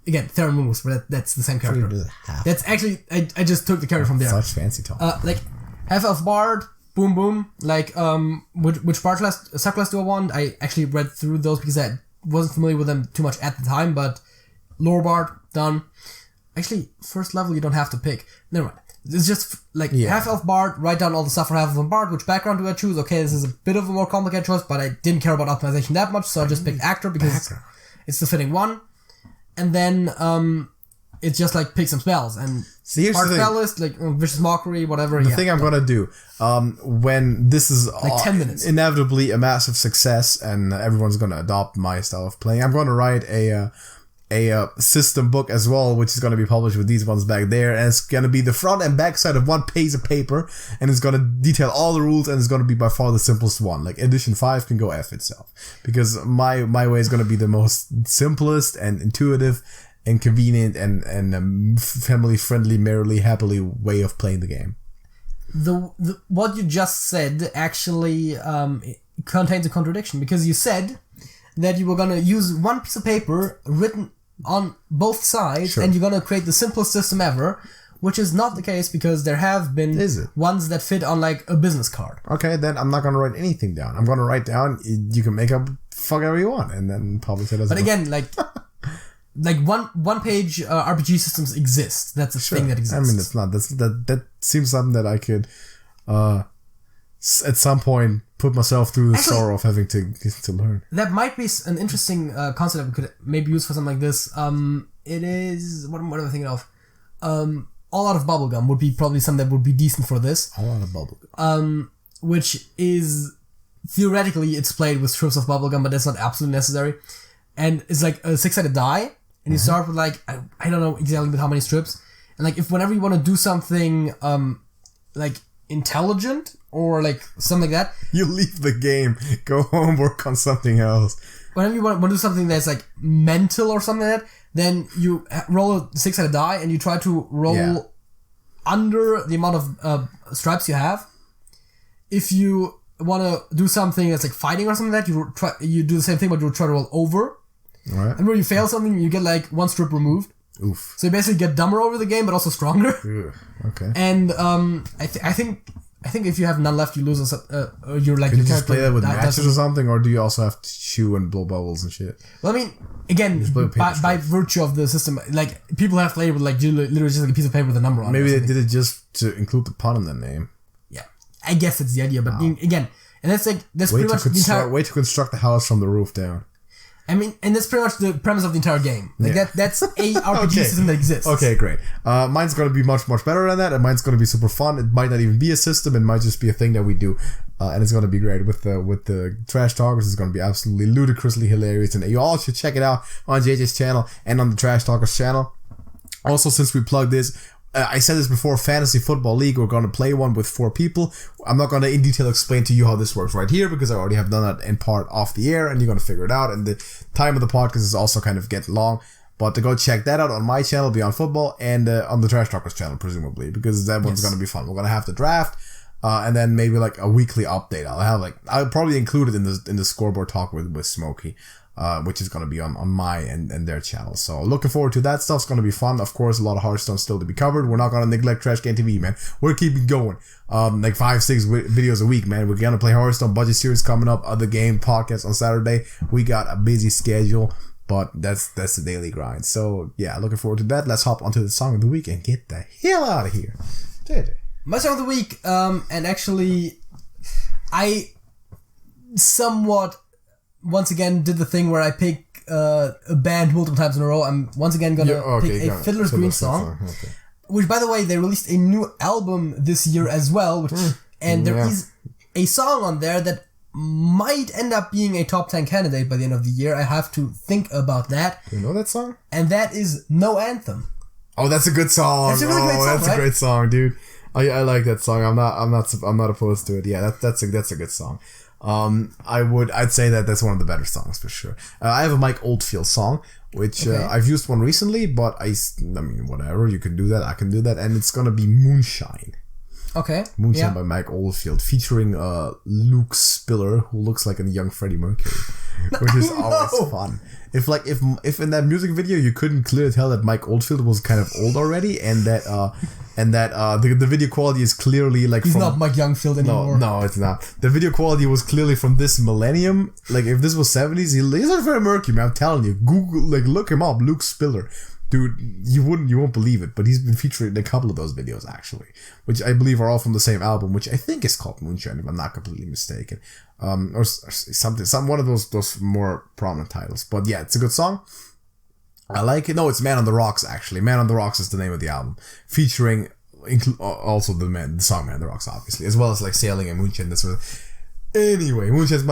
Again, Theron Moose, but that's the same character. That's actually, I just took the character from there. Such fancy talk. Like, half-elf bard, boom boom. Like, which subclass do I want? I actually read through those because I wasn't familiar with them too much at the time, but lore bard, done. Actually, first level you don't have to pick. Never mind. It's just, like, half-elf bard, write down all the stuff for half-elf bard, which background do I choose? Okay, this is a bit of a more complicated choice, but I didn't care about optimization that much, so I just picked actor because it's the fitting one. And then it's just like pick some spells and Art Spellist, like Vicious Mockery, whatever. The thing I'm gonna do when this is like 10 minutes inevitably a massive success and everyone's gonna adopt my style of playing, I'm gonna write a system book as well, which is gonna be published with these ones back there, and it's gonna be the front and back side of one page of paper, and it's gonna detail all the rules, and it's gonna be by far the simplest one. Like edition 5 can go F itself, because my way is gonna be the most simplest and intuitive and convenient and family friendly, merrily happily way of playing the game. The what you just said actually contains a contradiction, because you said that you were gonna use one piece of paper written on both sides, and you're gonna create the simplest system ever, which is not the case, because there have been ones that fit on like a business card. Okay, then I'm not gonna write anything down. I'm gonna write down, you can make up fuck whatever you want, and then publish it as. But again, like one page RPG systems exist. That's a thing that exists. I mean, it's not. That seems something that I could at some point put myself through the sorrow of having to learn. That might be an interesting concept that we could maybe use for something like this. It is... What am I thinking of? All Out of Bubblegum would be probably something that would be decent for this. All Out of Bubblegum. Which is... Theoretically, it's played with strips of bubblegum, but that's not absolutely necessary. And it's like a 6-sided die, and you start with like... I don't know exactly with how many strips. And like, if whenever you want to do something, like... intelligent or like something like that. You leave the game, go home, work on something else. Whenever you want to do something that's like mental or something like that, then you roll a 6-sided die and you try to roll under the amount of stripes you have. If you want to do something that's like fighting or something like that, you do the same thing, but you try to roll over. All right. And when you fail something, you get like 1 strip removed. Oof. So you basically get dumber over the game, but also stronger. Ugh. Okay. And I think if you have none left, you lose. You're like. Can you just play that with matches or something, or do you also have to chew and blow bubbles and shit? Well, I mean, again, by virtue of the system, like people have played with like literally just like a piece of paper with a number on it. Maybe they did it just to include the pun in the name. Yeah, I guess that's the idea. But again, and that's pretty much the entire way to construct the house from the roof down. I mean, and that's pretty much the premise of the entire game. Like that's a RPG system that exists. Okay, great. Mine's gonna be much better than that, and mine's gonna be super fun. It might not even be a system; it might just be a thing that we do, and it's gonna be great with the Trash Talkers. It's gonna be absolutely ludicrously hilarious, and you all should check it out on JJ's channel and on the Trash Talkers channel. Also, since we plugged this. I said this before, Fantasy Football League, we're going to play one with 4 people. I'm not going to in detail explain to you how this works right here because I already have done that in part off the air and you're going to figure it out. And the time of the podcast is also kind of getting long. But to go check that out on my channel, Beyond Football, and on the Trash Talkers channel, presumably, because that one's going to be fun. We're going to have the draft and then maybe like a weekly update. I'll probably include it in the scoreboard talk with Smokey. Which is going to be on my and their channel. So looking forward to that. Stuff's going to be fun. Of course, a lot of Hearthstone still to be covered. We're not going to neglect TrashcanTV, man. We're keeping going. Like 5-6 videos a week, man. We're going to play Hearthstone budget series coming up. Other game podcast on Saturday. We got a busy schedule, but that's the daily grind. So yeah, looking forward to that. Let's hop onto the song of the week and get the hell out of here. JJ. My song of the week, and actually, I somewhat once again did the thing where I pick a band multiple times in a row. I'm once again gonna pick a Fiddler's Green song, which by the way they released a new album this year as well, and there is a song on there that might end up being a top 10 candidate by the end of the year. I have to think about that. Do you know that song? And that is No Anthem. Oh, that's a good song. That's a really great song, that's a great song, dude. I like that song. I'm not opposed to it. Yeah, that's a good song. I'd say that's one of the better songs for sure. I have a Mike Oldfield song, which I've used one recently, but I mean, whatever, you can do that, I can do that, and it's gonna be Moonshine. Okay. Moonshine by Mike Oldfield, featuring Luke Spiller, who looks like a young Freddie Mercury, which is always fun. If in that music video you couldn't clearly tell that Mike Oldfield was kind of old already, and that the video quality is clearly like he's not Mike Youngfield anymore. No, it's not. The video quality was clearly from this millennium. Like if this was 70s, he's like Freddie Mercury, man. I'm telling you, Google, like look him up, Luke Spiller. Dude, you won't believe it, but he's been featured in a couple of those videos actually, which I believe are all from the same album, which I think is called Moonshine, if I'm not completely mistaken, or something, one of those more prominent titles. But yeah, it's a good song. I like it. No, it's Man on the Rocks actually. Man on the Rocks is the name of the album, featuring also the song Man on the Rocks, obviously, as well as like Sailing and Moonshine. That sort of. Anyway, Moonshine's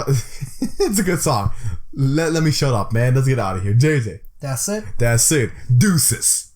it's a good song. Let me shut up, man. Let's get out of here, JJ. That's it. Deuces.